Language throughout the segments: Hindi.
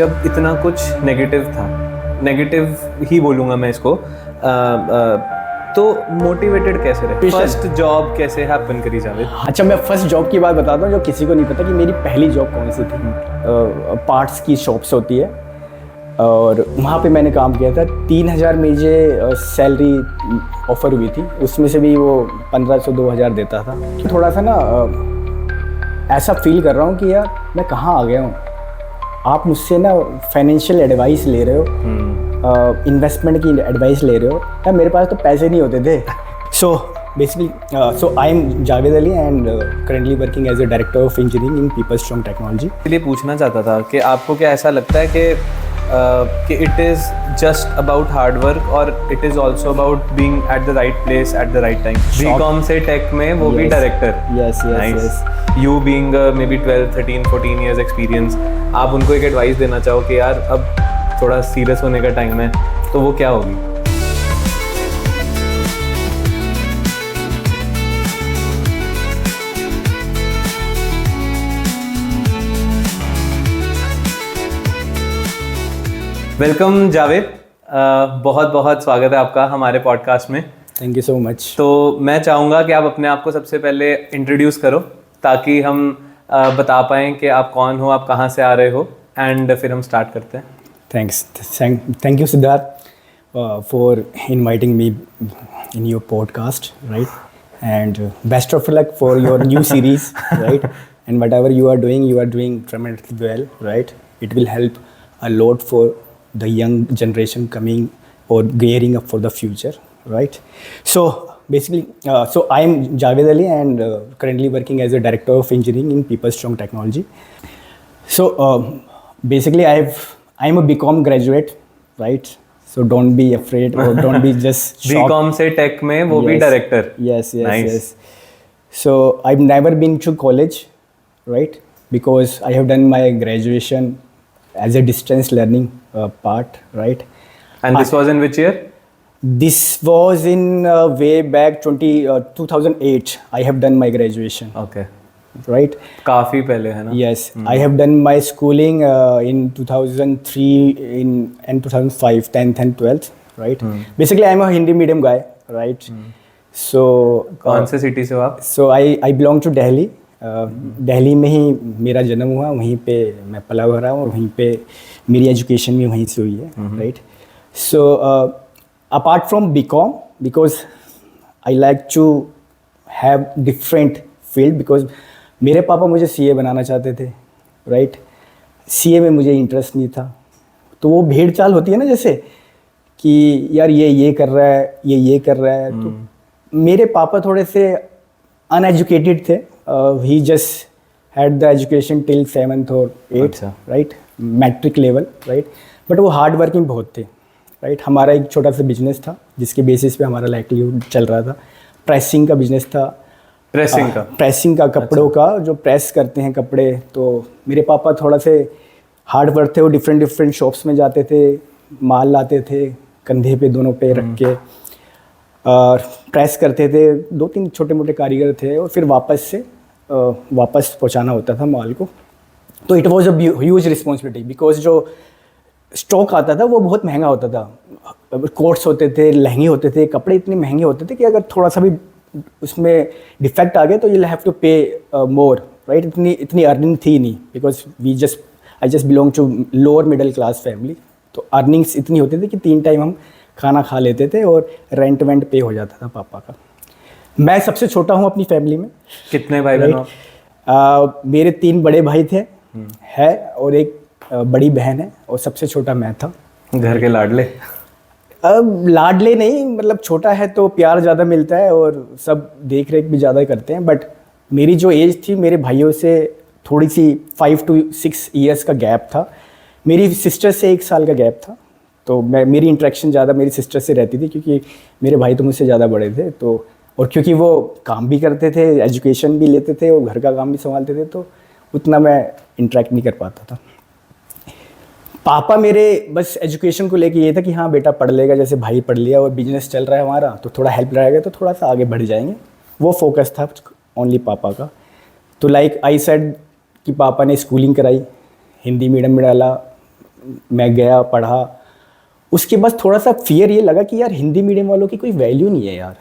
जब इतना कुछ नेगेटिव था, नेगेटिव ही बोलूँगा मैं इसको, तो मोटिवेटेड कैसे रहे? फर्स्ट जॉब कैसे हैपन करी जावेद? अच्छा, मैं फर्स्ट जॉब की बात बताता हूँ जो किसी को नहीं पता कि मेरी पहली जॉब कौन सी थी। पार्ट्स की शॉप्स होती है और वहाँ पे मैंने काम किया था। 3,000 मुझे सैलरी ऑफ़र हुई थी, उसमें से भी वो 1,500-2,000 देता था। तो थोड़ा सा ना ऐसा फील कर रहा हूँ कि यार मैं कहाँ आ गया हूँ। आप मुझसे ना फाइनेंशियल एडवाइस ले रहे हो, इन्वेस्टमेंट की एडवाइस ले रहे हो, यार मेरे पास तो पैसे नहीं होते थे। So basically so I am Javed Ali and currently working as a director of engineering in peoples strong technology. इसलिए पूछना चाहता था कि आपको क्या ऐसा लगता है कि it is just about hard work और it is also about being at the right place at the right time? B Com से टेक में, वो भी director. Yes. You being may be 12, 13, 14 years experience, आप उनको एक एडवाइस देना चाहो कि यार अब थोड़ा सीरियस होने का टाइम है, तो वो क्या होगी? वेलकम जावेद, बहुत बहुत स्वागत है आपका हमारे पॉडकास्ट में। Thank you so much. तो मैं चाहूँगा कि आप अपने आप को सबसे पहले इंट्रोड्यूस करो ताकि हम बता पाएँ कि आप कौन हो, आप कहाँ से आ रहे हो, एंड फिर हम स्टार्ट करते हैं। Thank you Siddharth for inviting me in your podcast, right? And best of luck for your new series, right? And whatever you are doing tremendously well, right? It will help a lot for the young generation coming or gearing up for the future, right? So basically, so I am Javed Ali and currently working as a director of engineering in People Strong Technology. So basically, I'm a BCom graduate, right? So don't be afraid or don't be just shocked. BCom से tech में, वो भी director. Yes. Nice. So I've never been to college, right? Because I have done my graduation as a distance learning part, right? And this was in which year? This was in way back 2008. I have done my graduation. Okay. Right? काफी पहले है ना? Yes, I have done my schooling in 2003 and 2005, 10th and 12th, right? Basically, I'm a Hindi medium guy, right? So कौन से सिटी से हो आप? So I belong to Delhi. Delhi में ही मेरा जन्म हुआ, वहीं पे मैं पला भरा हूँ और वहीं पे मेरी एजुकेशन भी वहीं से हुई है, right? So apart from BCom, because I like to have different field, because मेरे पापा मुझे सीए बनाना चाहते थे, राइट? सीए में मुझे इंटरेस्ट नहीं था, तो वो भेड़ चाल होती है ना, जैसे कि यार ये कर रहा है, ये कर रहा है। तो मेरे पापा थोड़े से अनएजुकेटेड थे, he just had the education till 7th और 8th, right? Matric level, right? But वो हार्ड वर्किंग बहुत थे, राइट? हमारा एक छोटा सा बिजनेस था जिसके बेसिस पे हमारा लाइवलीहुड चल रहा था। प्रेसिंग का बिजनेस था। प्रेसिंग का कपड़ों का, जो प्रेस करते हैं कपड़े। तो मेरे पापा थोड़ा से हार्ड वर्क थे, वो डिफरेंट शॉप्स में जाते थे, माल लाते थे कंधे पे दोनों पे रख के और प्रेस करते थे। 2-3 छोटे मोटे कारीगर थे और फिर वापस पहुंचाना होता था माल को। तो it was a huge responsibility, because जो स्टॉक आता था वो बहुत महंगा होता था। कोट्स होते थे, लहंगे होते थे, कपड़े इतने महंगे होते थे कि अगर थोड़ा सा भी उसमें डिफेक्ट आ गया तो यू हैव टू पे मोर, राइट? इतनी अर्निंग थी नहीं, because I just belong to lower middle class family. तो अर्निंग्स इतनी होती थी कि 3 टाइम हम खाना खा लेते थे और रेंट वेंट पे हो जाता था पापा का। मैं सबसे छोटा हूँ अपनी फैमिली में। कितने भाई बहन हो? मेरे 3 बड़े भाई थे है और एक बड़ी बहन है और सबसे छोटा मैं था। घर के लाडले? लाडले नहीं, मतलब छोटा है तो प्यार ज़्यादा मिलता है और सब देख रेख भी ज़्यादा करते हैं। बट मेरी जो एज थी मेरे भाइयों से थोड़ी सी 5 to 6 years का गैप था। मेरी सिस्टर से 1 साल का गैप था। तो मेरी इंटरेक्शन ज़्यादा मेरी सिस्टर से रहती थी, क्योंकि मेरे भाई तो मुझसे ज़्यादा बड़े थे। तो और क्योंकि वो काम भी करते थे, एजुकेशन भी लेते थे और घर का काम भी संभालते थे, तो उतना मैं इंटरेक्ट नहीं कर पाता था। पापा मेरे बस एजुकेशन को लेके ये था कि हाँ बेटा पढ़ लेगा, जैसे भाई पढ़ लिया और बिजनेस चल रहा है हमारा, तो थोड़ा हेल्प रहेगा तो थोड़ा सा आगे बढ़ जाएंगे। वो फोकस था ओनली पापा का। तो लाइक आई सेड कि पापा ने स्कूलिंग कराई, हिंदी मीडियम में डाला, मैं गया पढ़ा, उसके बाद थोड़ा सा फियर ये लगा कि यार हिंदी मीडियम वालों की कोई वैल्यू नहीं है यार,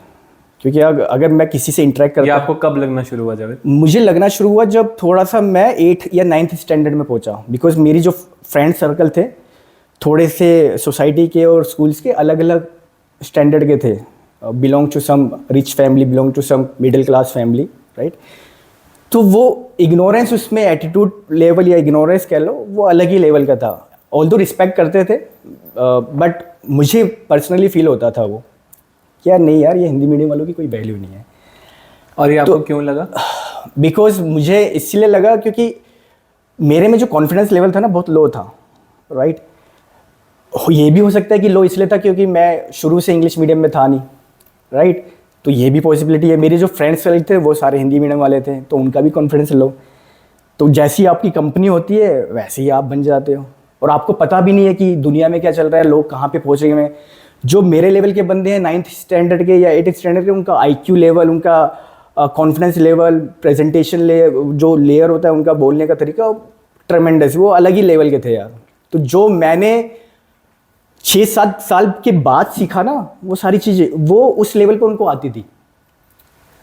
क्योंकि अगर मैं किसी से इंटरेक्ट ये करता, आपको कब लगना शुरू हुआ जावेद? मुझे लगना शुरू हुआ जब थोड़ा सा मैं 8 या 9th स्टैंडर्ड में पहुंचा, बिकॉज मेरी जो फ्रेंड सर्कल थे थोड़े से सोसाइटी के और स्कूल्स के अलग अलग स्टैंडर्ड के थे, belong to some rich family, belong to some middle class family, right. तो वो इग्नोरेंस उसमें एटीट्यूड लेवल या इग्नोरेंस कह लो वो अलग ही लेवल का था। ऑल्दो रिस्पेक्ट करते थे बट मुझे पर्सनली फील होता था वो कि यार नहीं यार ये हिंदी मीडियम वालों की कोई वैल्यू नहीं है। और ये आपको क्यों लगा? बिकॉज मुझे इसलिए लगा क्योंकि मेरे में जो कॉन्फिडेंस लेवल था ना बहुत लो था, राइट। ये भी हो सकता है कि लो इसलिए था क्योंकि मैं शुरू से इंग्लिश मीडियम में था नहीं, राइट। तो ये भी पॉसिबिलिटी है। मेरे जो फ्रेंड्स थे वो सारे हिंदी मीडियम वाले थे तो उनका भी कॉन्फिडेंस लो। तो जैसी आपकी कंपनी होती है वैसे ही आप बन जाते हो और आपको पता भी नहीं है कि दुनिया में क्या चल रहा है, लोग कहाँ पे पहुँचे हुए हैं। जो मेरे लेवल के बंदे हैं 9th स्टैंडर्ड के या 8th स्टैंडर्ड के, उनका IQ लेवल, उनका कॉन्फिडेंस लेवल, प्रेजेंटेशन जो लेयर होता है उनका बोलने का तरीका ट्रेमेंडस, वो अलग ही लेवल के थे यार। तो जो मैंने 6-7 साल के बाद सीखा ना वो सारी चीज़ें वो उस लेवल पे उनको आती थी,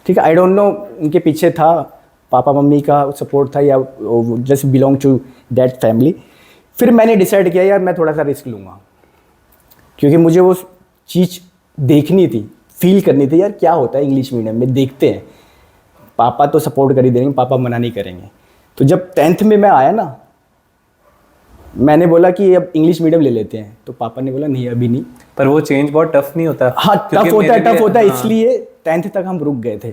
ठीक है। आई डोंट नो उनके पीछे था पापा मम्मी का सपोर्ट था या just belong to that family. फिर मैंने डिसाइड किया यार मैं थोड़ा सा रिस्क लूँगा क्योंकि मुझे वो चीज़ देखनी थी, फील करनी थी यार क्या होता है इंग्लिश मीडियम में, देखते हैं। पापा तो सपोर्ट कर ही देंगे, पापा मना नहीं करेंगे। तो जब 10th में मैं आया ना मैंने बोला कि अब इंग्लिश मीडियम ले लेते हैं, तो पापा ने बोला नहीं अभी नहीं। पर वो चेंज बहुत टफ नहीं होता? हाँ टफ होता है इसलिए 10th तक हम रुक गए थे,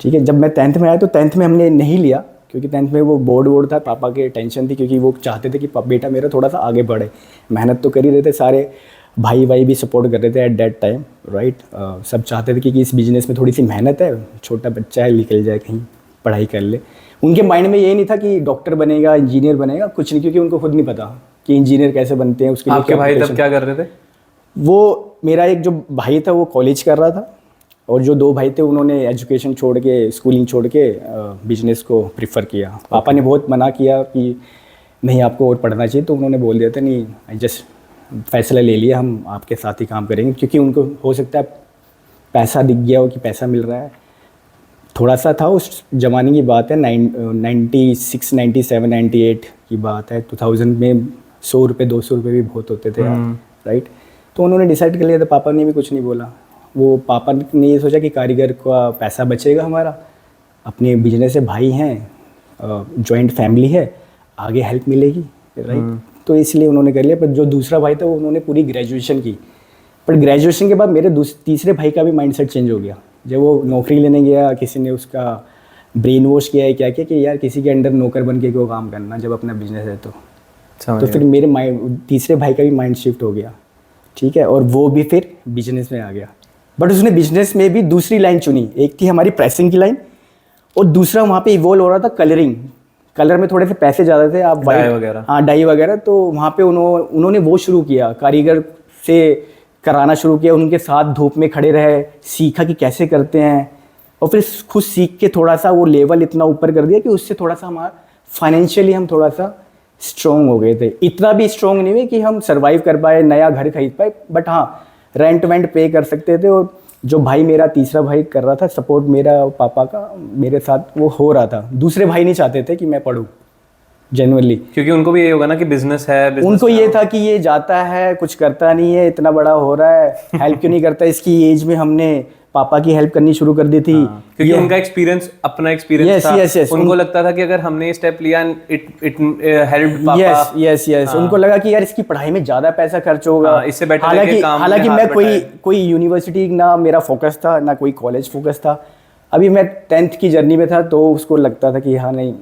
ठीक है। जब मैं 10th में आया तो 10th में हमने नहीं लिया क्योंकि 10th में वो बोर्ड था, पापा के टेंशन थी क्योंकि वो चाहते थे कि बेटा मेरा थोड़ा सा आगे बढ़े। मेहनत तो कर ही रहे थे, सारे भाई भी सपोर्ट कर रहे थे एट दैट टाइम, राइट। सब चाहते थे कि इस बिजनेस में थोड़ी सी मेहनत है, छोटा बच्चा है निकल जाए कहीं पढ़ाई कर ले। उनके माइंड में ये नहीं था कि डॉक्टर बनेगा, इंजीनियर बनेगा, कुछ नहीं, क्योंकि उनको खुद नहीं पता कि इंजीनियर कैसे बनते हैं। उसके लिए आपके भाई तब क्या कर रहे थे? वो मेरा एक जो भाई था वो कॉलेज कर रहा था और जो 2 भाई थे उन्होंने एजुकेशन छोड़ के, स्कूलिंग छोड़ के बिजनेस को प्रीफर किया। पापा ने बहुत मना किया कि नहीं आपको और पढ़ना चाहिए, तो उन्होंने बोल दिया था नहीं जस्ट फैसला ले लिया हम आपके साथ ही काम करेंगे, क्योंकि उनको हो सकता है पैसा दिख गया हो कि पैसा मिल रहा है। थोड़ा सा था उस ज़माने की बात है, 96, 97, 98 की बात है। 2000 में 100 रुपये 200 रुपये भी बहुत होते थे यार, राइट। तो उन्होंने डिसाइड कर लिया था, पापा ने भी कुछ नहीं बोला। वो पापा ने ये सोचा कि कारीगर का पैसा बचेगा हमारा, अपने बिजनेस से भाई हैं, जॉइंट फैमिली है, आगे हेल्प मिलेगी, राइट। तो इसलिए उन्होंने कर लिया। पर जो दूसरा भाई था वो उन्होंने पूरी ग्रेजुएशन की, पर ग्रेजुएशन के बाद मेरे तीसरे भाई का भी माइंडसेट चेंज हो गया। जब वो नौकरी लेने गया किसी ने उसका ब्रेन वॉश किया है क्या कि यार किसी के अंडर नौकर बन के क्यों काम करना जब अपना बिजनेस है। तो फिर मेरे तीसरे भाई का भी माइंड शिफ्ट हो गया, ठीक है, और वो भी फिर बिजनेस में आ गया। बट उसने बिजनेस में भी दूसरी लाइन चुनी, एक थी हमारी प्रेसिंग की लाइन और दूसरा वहाँ पे इवॉल्व हो रहा था कलरिंग। कलर में थोड़े से पैसे ज़्यादा थे, आप डाई वगैरह, हाँ डाई वगैरह। तो वहाँ पे उन्होंने वो शुरू किया, कारीगर से कराना शुरू किया, उनके साथ धूप में खड़े रहे, सीखा कि कैसे करते हैं और फिर खुद सीख के थोड़ा सा वो लेवल इतना ऊपर कर दिया कि उससे थोड़ा सा हमारा फाइनेंशियली हम थोड़ा सा स्ट्रॉन्ग हो गए थे। इतना भी स्ट्रॉन्ग नहीं हुए कि हम सर्वाइव कर पाए, नया घर खरीद पाए, बट हाँ रेंट वेंट पे कर सकते थे। और जो भाई मेरा तीसरा भाई कर रहा था सपोर्ट मेरा पापा का मेरे साथ वो हो रहा था। दूसरे भाई नहीं चाहते थे कि मैं पढूं जनरली, क्योंकि उनको भी ये होगा ना कि बिजनेस है, उनको ये था कि ये जाता है कुछ करता नहीं है, इतना बड़ा हो रहा है, हेल्प क्यों नहीं करता। इसकी एज में हमने पापा की हेल्प करनी शुरू कर दी थी, क्योंकि उनका एक्सपीरियंस, अपना एक्सपीरियंस था। yes, उनको लगता था कि अगर हमने स्टेप लिया इट हेल्प्ड पापा। यस उनको लगा कि यार इसकी पढ़ाई में ज्यादा पैसा खर्च होगा, इससे बेटर है कि काम में हालांकि मैं हाथ कोई यूनिवर्सिटी ना मेरा फोकस था ना कोई कॉलेज फोकस था। अभी मैं 10th की जर्नी में था तो उसको लगता था कि हाँ नहीं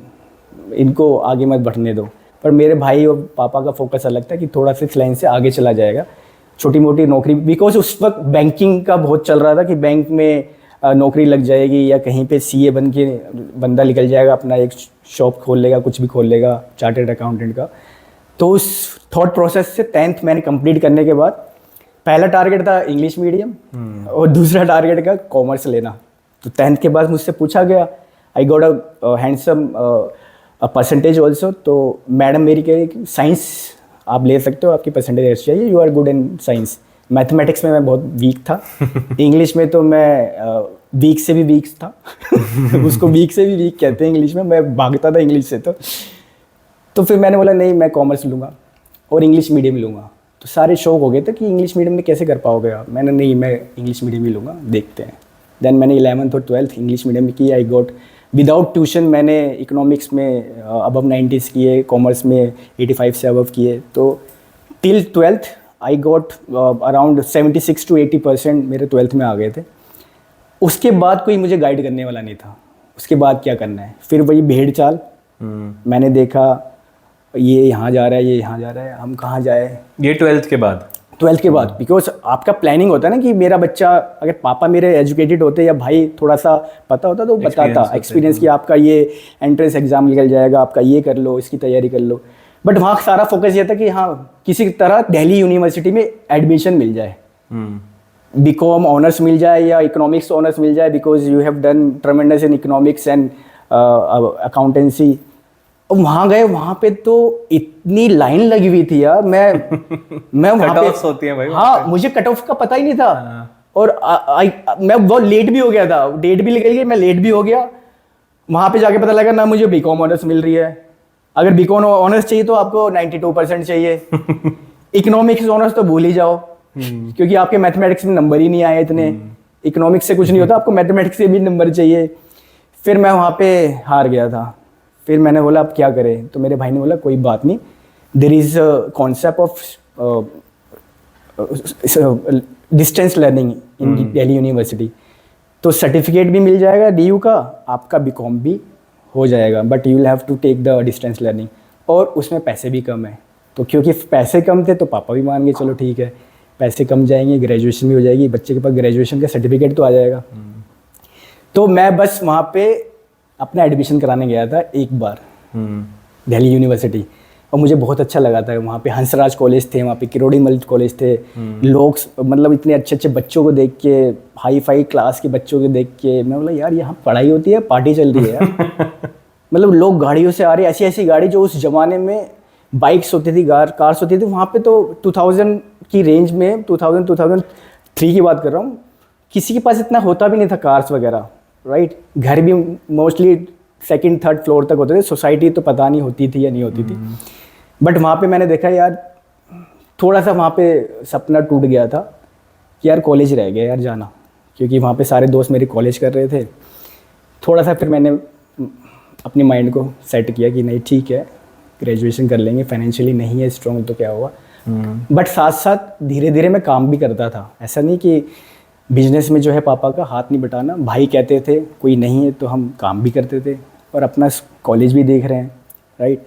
इनको आगे मत बढ़ने दो। पर मेरे भाई और पापा का फोकस अलग था कि थोड़ा सा इस लाइन से आगे चला जाएगा, छोटी मोटी नौकरी, बिकॉज उस वक्त बैंकिंग का बहुत चल रहा था कि बैंक में नौकरी लग जाएगी या कहीं पे CA बन के बंदा निकल जाएगा, अपना एक शॉप खोल लेगा, कुछ भी खोल लेगा, चार्टर्ड अकाउंटेंट का। तो उस थॉट प्रोसेस से 10th मैंने कंप्लीट करने के बाद पहला टारगेट था इंग्लिश मीडियम और दूसरा टारगेट का कॉमर्स लेना। तो 10th के बाद मुझसे पूछा गया, I got a handsome percentage also. तो मैडम मेरी कह रही कि साइंस आप ले सकते हो, आपकी परसेंटेज अच्छी चाहिए, you are good in science. Mathematics में मैं बहुत वीक था, इंग्लिश में तो मैं वीक से भी वीक था उसको वीक से भी वीक कहते हैं इंग्लिश में, मैं भागता था इंग्लिश से। तो फिर मैंने बोला नहीं मैं कॉमर्स लूँगा और इंग्लिश मीडियम लूँगा। तो सारे शौक हो गए थे कि इंग्लिश मीडियम में कैसे कर पाओगे आप, मैंने नहीं मैं इंग्लिश मीडियम ही लूँगा, देखते हैं। देन मैंने 11th और 12th इंग्लिश मीडियम में की। आई गॉट विदाउट ट्यूशन मैंने इकोनॉमिक्स में अबव 90s किए, कॉमर्स में 85 से अबव किए। तो till 12th I got around 76 to 80% मेरे 12th में आ गए थे। उसके बाद कोई मुझे गाइड करने वाला नहीं था, उसके बाद क्या करना है। फिर वही भेड़ चाल, मैंने देखा ये यहाँ जा रहा है, ये यहाँ जा रहा है, हम कहाँ जाए। ये 12th के बाद? 12th के बाद, बिकॉज आपका प्लानिंग होता है ना कि मेरा बच्चा, अगर पापा मेरे एजुकेटेड होते या भाई थोड़ा सा पता होता तो बताता एक्सपीरियंस कि आपका ये एंट्रेंस एग्जाम निकल जाएगा, आपका ये कर लो, इसकी तैयारी कर लो। बट वहाँ सारा फोकस ये था कि हाँ किसी तरह दिल्ली यूनिवर्सिटी में एडमिशन मिल जाए, बीकॉम ऑनर्स मिल जाए या इकोनॉमिक्स ऑनर्स मिल जाए, because you have done ट्रेमेंडस in economics and accountancy. वहाँ गए, वहाँ पे तो इतनी लाइन लगी हुई थी यार, मैं वहाँ पे होती है भाई, हाँ मुझे कट ऑफ का पता ही नहीं था। और मैं बहुत लेट भी हो गया था, डेट भी निकल गई, मैं लेट भी हो गया। वहाँ पे जाके पता लगा ना मुझे बीकॉम ऑनर्स मिल रही है। अगर बीकॉम ऑनर्स चाहिए तो आपको 92% चाहिए इकोनॉमिक्स ऑनर्स तो भूल ही जाओ, क्योंकि आपके मैथमेटिक्स में नंबर ही नहीं आए इतने। इकोनॉमिक्स से कुछ नहीं होता, आपको मैथमेटिक्स से भी नंबर चाहिए। फिर मैं वहाँ पे हार गया था। फिर मैंने बोला अब क्या करें, तो मेरे भाई ने बोला कोई बात नहीं, there is concept of distance learning in Delhi University. तो सर्टिफिकेट भी मिल जाएगा DU का, आपका बीकॉम भी हो जाएगा, but you will have to take the distance learning. और उसमें पैसे भी कम है, तो क्योंकि पैसे कम थे तो पापा भी मान गए चलो ठीक है, पैसे कम जाएंगे, ग्रेजुएशन भी हो जाएगी, बच्चे के पास ग्रेजुएशन का सर्टिफिकेट तो आ जाएगा। तो मैं बस वहाँ पे अपना एडमिशन कराने गया था एक बार दिल्ली यूनिवर्सिटी, और मुझे बहुत अच्छा लगा था। वहाँ पे हंसराज कॉलेज थे, वहाँ पे किरोड़ीमल कॉलेज थे। लोग मतलब इतने अच्छे अच्छे बच्चों को देख के, हाई फाई क्लास के बच्चों को देख के मैं बोला यार यहाँ पढ़ाई होती है, पार्टी चल रही है यार। मतलब लोग गाड़ियों से आ रहे, ऐसी ऐसी गाड़ी जो उस जमाने में बाइक्स होती थी, कार्स होती थी। वहाँ पे तो 2000 की रेंज में, 2003 की बात कर रहा हूँ, किसी के पास इतना होता भी नहीं था कार्स वगैरह, राइट। घर भी मोस्टली 2nd 3rd फ्लोर तक होते थे, सोसाइटी तो पता नहीं होती थी या नहीं होती थी। बट वहाँ पे मैंने देखा यार थोड़ा सा वहाँ पे सपना टूट गया था कि यार कॉलेज रह गया यार जाना, क्योंकि वहाँ पे सारे दोस्त मेरे कॉलेज कर रहे थे। थोड़ा सा फिर मैंने अपने माइंड को सेट किया कि नहीं ठीक है ग्रेजुएशन कर लेंगे, फाइनेंशियली नहीं है स्ट्रॉन्ग तो क्या हुआ। बट साथ साथ धीरे धीरे मैं काम भी करता था, ऐसा नहीं कि बिजनेस में जो है पापा का हाथ नहीं बटाना। भाई कहते थे कोई नहीं है तो हम काम भी करते थे और अपना कॉलेज भी देख रहे हैं, राइट।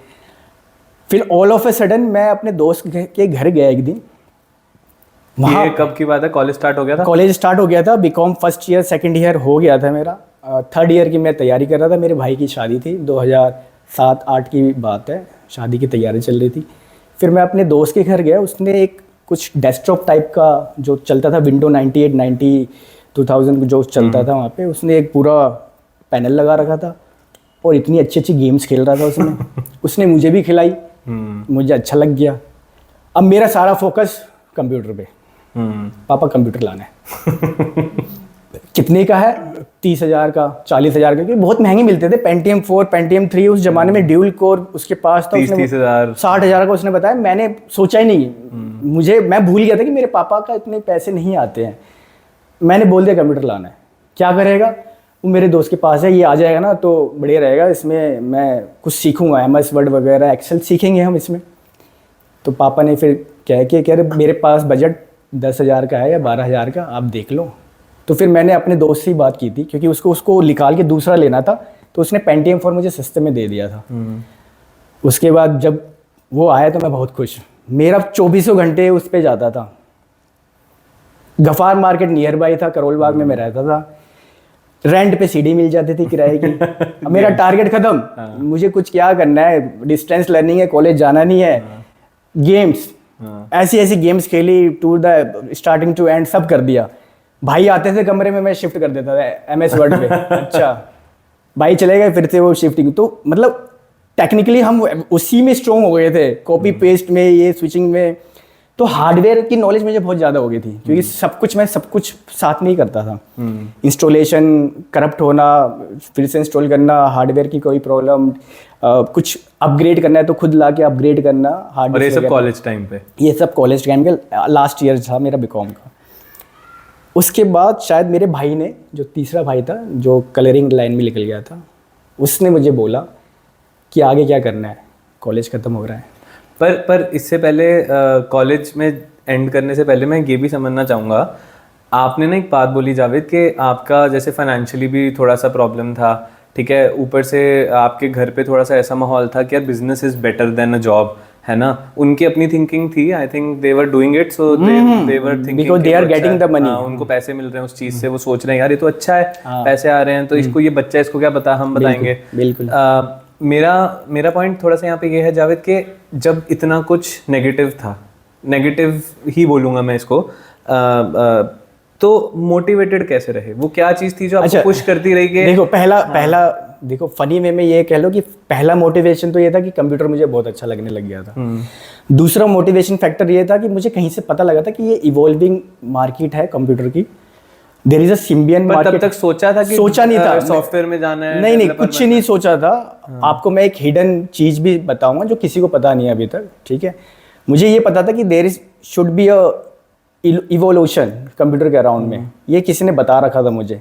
फिर ऑल ऑफ ए सडन मैं अपने दोस्त के घर गया एक दिन। ये कब की बात है? कॉलेज स्टार्ट हो गया था? कॉलेज स्टार्ट हो गया था, BCom first year 2nd year हो गया था मेरा। 3rd ईयर की मैं तैयारी कर रहा था। मेरे भाई की शादी थी, 2007-8 की बात है, शादी की तैयारी चल रही थी। फिर मैं अपने दोस्त के घर गया, उसने एक कुछ डेस्कटॉप टाइप का जो चलता था, विंडो 98, 90, 2000 जो चलता था वहाँ पे, उसने एक पूरा पैनल लगा रखा था और इतनी अच्छी अच्छी गेम्स खेल रहा था उसमें। उसने मुझे भी खिलाई, मुझे अच्छा लग गया। अब मेरा सारा फोकस कंप्यूटर पे, पापा कंप्यूटर लाना है। कितने का है? 30,000 का, 40,000 का, क्योंकि बहुत महंगे मिलते थे। पेंटियम 4, पेंटियम 3 उस जमाने में ड्यूल कोर उसके पास था। 30,000 60,000 का उसने बताया। मैंने सोचा ही नहीं, मैं भूल गया था कि मेरे पापा का इतने पैसे नहीं आते हैं। मैंने बोल दिया कंप्यूटर लाना है। क्या करेगा? वो मेरे दोस्त के पास है, ये आ जाएगा ना तो बढ़िया रहेगा, इसमें मैं कुछ सीखूंगा, MS वर्ड वगैरह, एक्सेल सीखेंगे हम इसमें। तो पापा ने फिर कह रहे मेरे पास बजट 10,000 का है या 12,000 का, आप देख लो। तो फिर मैंने अपने दोस्त से ही बात की थी, क्योंकि उसको निकाल के दूसरा लेना था, तो उसने पेंटियम 4 मुझे सस्ते में दे दिया था। उसके बाद जब वो आया तो मैं बहुत खुश। मेरा 24 घंटे उस पर जाता था। गफार मार्केट नियर बाई था, करोल बाग में मैं रहता था। रेंट पे CD मिल जाती थी किराए की। अब मेरा टारगेट खत्म, मुझे कुछ क्या करना है, डिस्टेंस लर्निंग है, कॉलेज जाना नहीं है। गेम्स, ऐसी ऐसी गेम्स खेली, to the starting to end सब कर दिया। भाई आते थे कमरे में, मैं शिफ्ट कर देता था MS वर्ड पे। अच्छा भाई चले गए, फिर से वो शिफ्टिंग। तो मतलब टेक्निकली हम उसी में स्ट्रॉन्ग हो गए थे, कॉपी पेस्ट में, ये स्विचिंग में। तो हार्डवेयर की नॉलेज मुझे बहुत ज़्यादा हो गई थी, क्योंकि मैं सब कुछ साथ में ही करता था। इंस्टॉलेशन, करप्ट होना, फिर से इंस्टॉल करना, हार्डवेयर की कोई प्रॉब्लम, कुछ अपग्रेड करना है तो खुद ला के अपग्रेड करना और ये सब कॉलेज टाइम पे? ये सब कॉलेज टाइम के लास्ट ईयर था मेरा बीकॉम का। उसके बाद शायद मेरे भाई ने, जो तीसरा भाई था जो कलरिंग लाइन में निकल गया था, उसने मुझे बोला कि आगे क्या करना है, कॉलेज ख़त्म हो रहा है। पर इससे पहले कॉलेज में एंड करने से पहले मैं ये भी समझना चाहूँगा, आपने ना एक बात बोली जावेद कि आपका जैसे फाइनेंशियली भी थोड़ा सा प्रॉब्लम था, ठीक है, ऊपर से आपके घर पे थोड़ा सा ऐसा माहौल था कि यार business is better than a job, है ना। उनकी अपनी थिंकिंग थी, I think they were doing it, so they were thinking because they are getting the money, उनको पैसे मिल रहे हैं उस चीज़ से, वो सोच रहे हैं यार ये तो अच्छा है, पैसे आ रहे हैं, तो इसको, ये बच्चा, इसको क्या पता, हम बताएंगे। बिल्कुल। मेरा पॉइंट थोड़ा सा यहाँ पे ये है जावेद कि जब इतना कुछ नेगेटिव था, नेगेटिव ही बोलूँगा मैं इसको, तो मोटिवेटेड कैसे रहे? वो क्या चीज़ थी जो आपको पुश करती रही? कि देखो पहला देखो फनी वे में ये कह लो कि पहला मोटिवेशन तो ये था कि कंप्यूटर मुझे बहुत अच्छा लगने लग गया था। दूसरा मोटिवेशन फैक्टर ये था कि मुझे कहीं से पता लगा था कि ये इवॉल्विंग मार्केट है कंप्यूटर की, there is a Symbian market. तब तक सोचा था कि सोचा नहीं था सॉफ्टवेयर में जाना है? नहीं, कुछ नहीं सोचा था। आपको मैं एक हिडन चीज भी बताऊंगा जो किसी को पता नहीं है अभी तक, ठीक है। मुझे ये पता था कि there is should be a evolution computer के अराउंड में, ये किसी ने बता रखा था मुझे।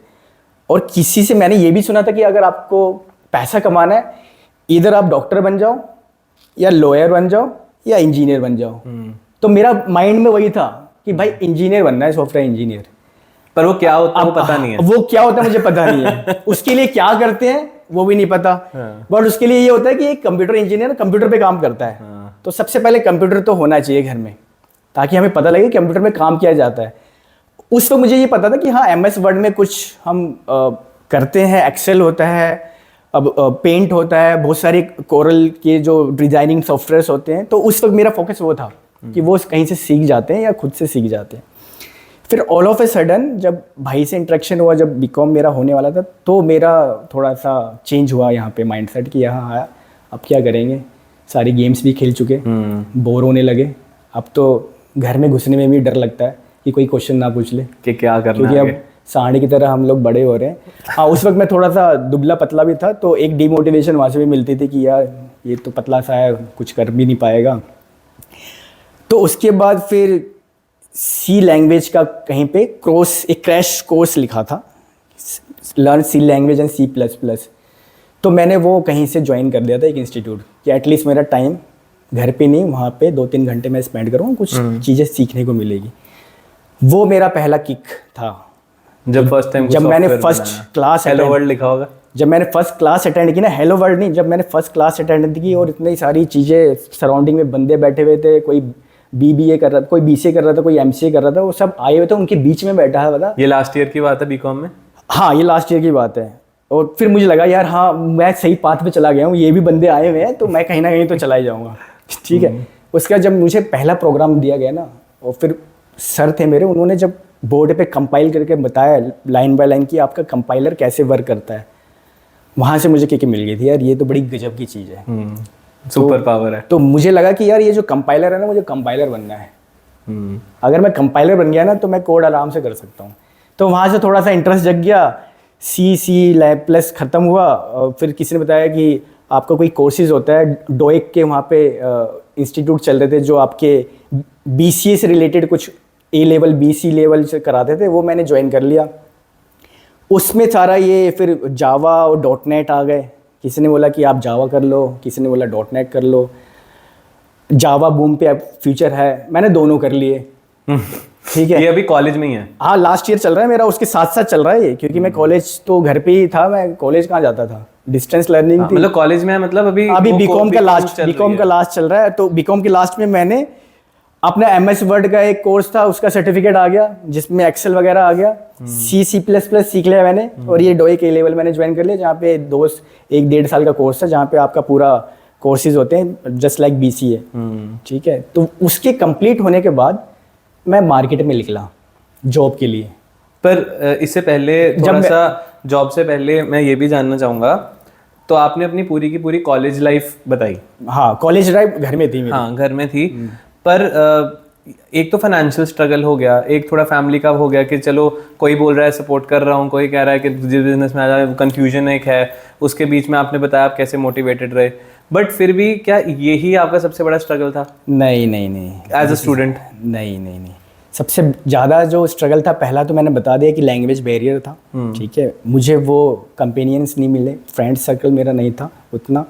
और किसी से मैंने ये भी सुना था कि अगर आपको पैसा कमाना है, इधर आप डॉक्टर बन जाओ या लॉयर बन जाओ या इंजीनियर बन जाओ। तो मेरा माइंड में वही था कि भाई इंजीनियर बनना है, सॉफ्टवेयर इंजीनियर। पर वो क्या होता है वो पता नहीं है। वो क्या होता है मुझे पता नहीं है। उसके लिए क्या करते हैं वो भी नहीं पता। बट उसके लिए ये होता है कि एक कंप्यूटर इंजीनियर कंप्यूटर पे काम करता है। तो सबसे पहले कंप्यूटर तो होना चाहिए घर में, ताकि हमें पता लगे कंप्यूटर में काम किया जाता है। उस वक्त मुझे ये पता था कि हाँ MS वर्ड में कुछ हम करते हैं, एक्सेल होता है, अब पेंट होता है, बहुत सारे कोरल के जो डिजाइनिंग सॉफ्टवेयर्स होते हैं। तो उस वक्त मेरा फोकस वो था कि वो कहीं से सीख जाते हैं या खुद से सीख जाते हैं। फिर ऑल ऑफ ए सडन जब भाई से इंटरेक्शन हुआ, जब बीकॉम मेरा होने वाला था, तो मेरा थोड़ा सा चेंज हुआ यहाँ पे माइंडसेट कि यहाँ आया अब क्या करेंगे, सारी गेम्स भी खेल चुके, बोर होने लगे। अब तो घर में घुसने में भी डर लगता है कि कोई क्वेश्चन ना पूछ ले कि क्या करना, क्योंकि अब सांड की तरह हम लोग बड़े हो रहे हैं। हाँ, उस वक्त मैं थोड़ा सा दुबला पतला भी था, तो एक डिमोटिवेशन वहाँ से भी मिलती थी कि यार ये तो पतला सा है, कुछ कर भी नहीं पाएगा। तो उसके बाद फिर सी लैंग्वेज का कहीं पे एक क्रैश कोर्स लिखा था, learn C language and C++। तो मैंने वो कहीं से ज्वाइन कर दिया था एक इंस्टीट्यूट, कि एटलीस्ट मेरा टाइम घर पे नहीं, वहाँ पे 2-3 घंटे मैं स्पेंड करूँगा, कुछ चीज़ें सीखने को मिलेगी। वो मेरा पहला किक था। जब फर्स्ट टाइम जब मैंने फर्स्ट क्लास हेलो वर्ल्ड लिखा होगा, जब मैंने फर्स्ट क्लास अटेंड की ना, हेलो वर्ल्ड नहीं, जब मैंने फर्स्ट क्लास अटेंड की और इतनी सारी चीज़ें सराउंडिंग में बंदे बैठे हुए थे, कोई BBA कर रहा था, कोई BCA कर रहा था, कोई MCA कर रहा था, वो सब आए हुए थे, उनके बीच में बैठा है। बता, ये लास्ट ईयर की बात है बीकॉम में? हाँ, ये लास्ट ईयर की बात है। और फिर मुझे लगा यार हाँ मैं सही पाथ पे चला गया हूँ, ये भी बंदे आए हुए हैं, तो मैं कहीं ना कहीं तो चला ही जाऊँगा, ठीक है। उसके बाद जब मुझे पहला प्रोग्राम दिया गया ना, और फिर सर थे मेरे, उन्होंने जब बोर्ड पे कंपाइल करके बताया लाइन बाय लाइन कि आपका कंपाइलर कैसे वर्क करता है, वहाँ से मुझे किक मिल गई थी यार, ये तो बड़ी गजब की चीज़ है, सुपर पावर है। तो मुझे लगा कि यार ये जो कंपाइलर है ना, मुझे कंपाइलर बनना है। अगर मैं कंपाइलर बन गया ना तो मैं कोड आराम से कर सकता हूँ। तो वहाँ से थोड़ा सा इंटरेस्ट जग गया, C++ ख़त्म हुआ। और फिर किसी ने बताया कि आपका कोई कोर्सेज होता है, डोएक के वहाँ पे इंस्टीट्यूट चल रहे थे जो आपके BCA से रिलेटेड कुछ A लेवल BC लेवल से कराते थे, वो मैंने ज्वाइन कर लिया। उसमें सारा ये फिर जावा और .NET आ गए। किसी ने बोला कि आप जावा कर लो, किसी ने बोला .NET कर लो। जावा बूम पे अब फ्यूचर है, मैंने दोनों कर लिए, ठीक है। ये अभी कॉलेज में ही है? हाँ, लास्ट ईयर चल रहा है मेरा, उसके साथ साथ चल रहा है ये, क्योंकि मैं कॉलेज तो घर पे ही था, मैं कॉलेज कहाँ जाता था, डिस्टेंस लर्निंग थी। मतलब कॉलेज में मतलब अभी बीकॉम का लास्ट चल रहा है। तो बीकॉम के लास्ट में मैंने अपना MS वर्ड का एक कोर्स था, उसका सर्टिफिकेट आ गया, जिसमें एक्सेल वगैरह आ गया, C++ सीख लिया मैंने, और ये डोएक A लेवल मैंने ज्वाइन कर लिया, जहाँ पे 1.5 साल का कोर्स था, जहाँ पे आपका पूरा कोर्सेज होते हैं जस्ट लाइक BCA, ठीक है। तो उसके कंप्लीट होने के बाद मैं मार्केट में निकला जॉब के लिए। पर इससे पहले थोड़ा सा जॉब से पहले मैं ये भी जानना चाहूँगा, तो आपने अपनी पूरी की पूरी कॉलेज लाइफ बताई। हाँ, कॉलेज लाइफ घर में थी मेरी। हाँ, घर में थी। पर एक तो फाइनेंशियल स्ट्रगल हो गया, एक थोड़ा फैमिली का हो गया कि चलो कोई बोल रहा है सपोर्ट कर रहा हूँ, कोई कह रहा है कि बिजनेस में आ जाए, कंफ्यूजन एक है। उसके बीच में आपने बताया आप कैसे मोटिवेटेड रहे, बट फिर भी क्या यही आपका सबसे बड़ा स्ट्रगल था? नहीं नहीं नहीं, एज अ स्टूडेंट? नहीं नहीं नहीं, सबसे ज़्यादा जो स्ट्रगल था पहला तो मैंने बता दिया कि लैंग्वेज बैरियर था। ठीक है, मुझे वो कंपेनियंस नहीं मिले, फ्रेंड सर्कल मेरा नहीं था उतना,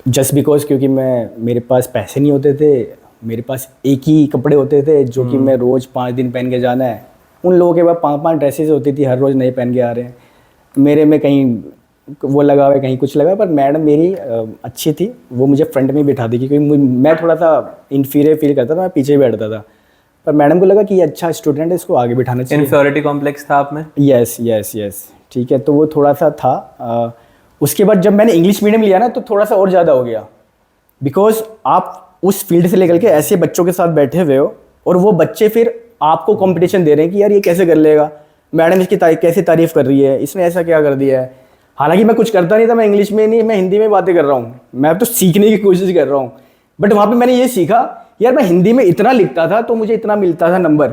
जस्ट बिकॉज क्योंकि मेरे पास पैसे नहीं होते थे, मेरे पास एक ही कपड़े होते थे जो कि मैं रोज़ 5 दिन पहन के जाना है। उन लोगों के पास 5-5 ड्रेसेस होती थी, हर रोज़ नए पहन के आ रहे हैं। मेरे में कहीं वो लगा हुआ है, कहीं कुछ लगा। पर मैडम मेरी अच्छी थी, वो मुझे फ्रंट में बिठा दी क्योंकि मैं थोड़ा सा इन्फीरियर फील करता था, मैं पीछे बैठता था। पर मैडम को लगा कि ये अच्छा स्टूडेंट है, इसको आगे बिठाना चाहिए। इन्फ्योरिटी कॉम्प्लेक्स था आप में? यस यस यस, ठीक है, तो वो थोड़ा सा था। उसके बाद जब मैंने इंग्लिश मीडियम लिया ना तो थोड़ा सा और ज़्यादा हो गया, बिकॉज आप उस फील्ड से लेकर के ऐसे बच्चों के साथ बैठे हुए हो और वो बच्चे फिर आपको कंपटीशन दे रहे हैं कि यार ये कैसे कर लेगा, मैडम इसकी कैसे तारीफ़ कर रही है, इसने ऐसा क्या कर दिया है। हालांकि मैं कुछ करता नहीं था, मैं इंग्लिश में नहीं, मैं हिंदी में बातें कर रहा हूँ, मैं तो सीखने की कोशिश कर रहा हूँ। बट वहाँ पे मैंने ये सीखा, यार मैं हिंदी में इतना लिखता था तो मुझे इतना मिलता था नंबर,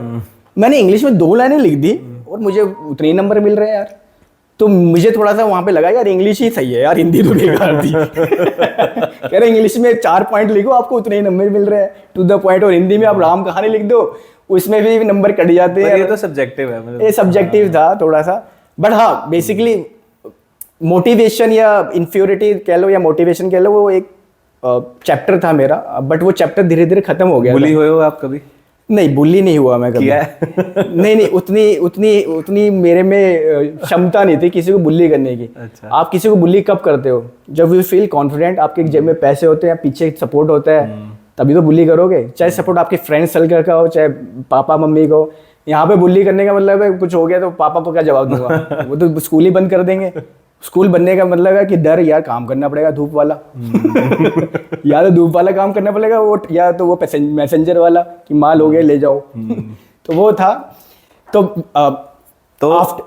मैंने इंग्लिश में 2 लाइनें लिख दी और मुझे उतने ही नंबर मिल रहे हैं यार। तो मुझे थोड़ा सा वहाँ पे लगा यार इंग्लिश ही सही है यार, हिंदी तो बेकार थी। कह रहे इंग्लिश में 4 पॉइंट लिखो आपको उतने ही नंबर मिल रहे हैं, टू द पॉइंट, और हिंदी में आप राम कहानी लिख दो उसमें भी नंबर कट जाते हैं। ये तो सब्जेक्टिव है, मतलब ये सब्जेक्टिव था थोड़ा सा। बट हाँ, बेसिकली मोटिवेशन या इन्फ्योरिटी कह लो या मोटिवेशन कह लो, वो एक चैप्टर था मेरा। बट वो चैप्टर धीरे धीरे खत्म हो गया। बुली हुए हो आप कभी? नहीं, बुली नहीं हुआ मैं कभी। किया नहीं, उतनी मेरे में क्षमता नहीं थी किसी को बुली करने की। अच्छा। आप किसी को बुली कब करते हो? जब यू फील कॉन्फिडेंट, आपके जेब में पैसे होते हैं, पीछे सपोर्ट होता है, तभी तो बुली करोगे। चाहे सपोर्ट आपके फ्रेंड सर्कल का हो, चाहे पापा मम्मी को। यहाँ पे बुली करने का मतलब है कुछ हो गया तो पापा को क्या जवाब दूंगा, वो तो स्कूल ही बंद कर देंगे। स्कूल बनने का मतलब है कि डर, यार काम करना पड़ेगा धूप वाला। या तो धूप वाला काम करना पड़ेगा, वो या तो वो मैसेंजर वाला कि माल हो गया ले जाओ। तो वो था। तो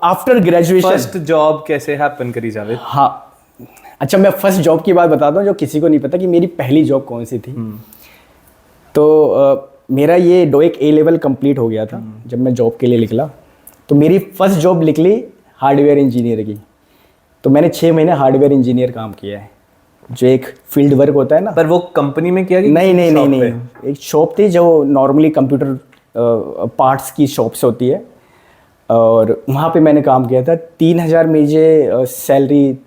आफ्टर ग्रेजुएशन फर्स्ट जॉब कैसे हैपन करी जावेद? हाँ, अच्छा, मैं फर्स्ट जॉब की बात बताता हूँ जो किसी को नहीं पता कि मेरी पहली जॉब कौन सी थी। तो मेरा ये डोएक A लेवल कंप्लीट हो गया था जब मैं जॉब के लिए निकला। तो मेरी फर्स्ट जॉब निकली हार्डवेयर इंजीनियर की। तो मैंने 6 महीने हार्डवेयर इंजीनियर काम किया है, जो एक फील्ड वर्क होता है ना। पर वो कंपनी में किया कि नहीं, एक शॉप थी जो नॉर्मली कंप्यूटर पार्ट्स की शॉप्स होती है, और वहाँ पे मैंने काम किया था। 3000 मुझे सैलरी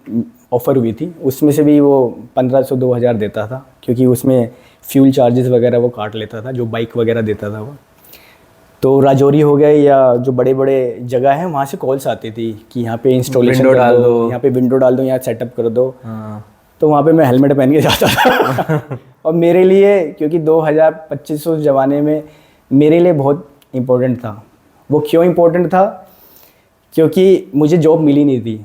ऑफ़र हुई थी, उसमें से भी वो 1500-2000 देता था, क्योंकि उसमें फ्यूल चार्जेस वगैरह वो काट लेता था, जो बाइक वगैरह देता था वो। तो राजौरी हो गए या जो बड़े बड़े जगह हैं वहाँ से कॉल्स आती थी कि यहाँ पे इंस्टॉलेशन कर दो, यहाँ पे विंडो डाल दो, यहाँ सेटअप कर दो। तो वहाँ पे मैं हेलमेट पहन के जाता था। और मेरे लिए, क्योंकि 2000-2500 ज़माने में मेरे लिए बहुत इम्पोर्टेंट था। वो क्यों इम्पोर्टेंट था? क्योंकि मुझे जॉब मिली नहीं थी,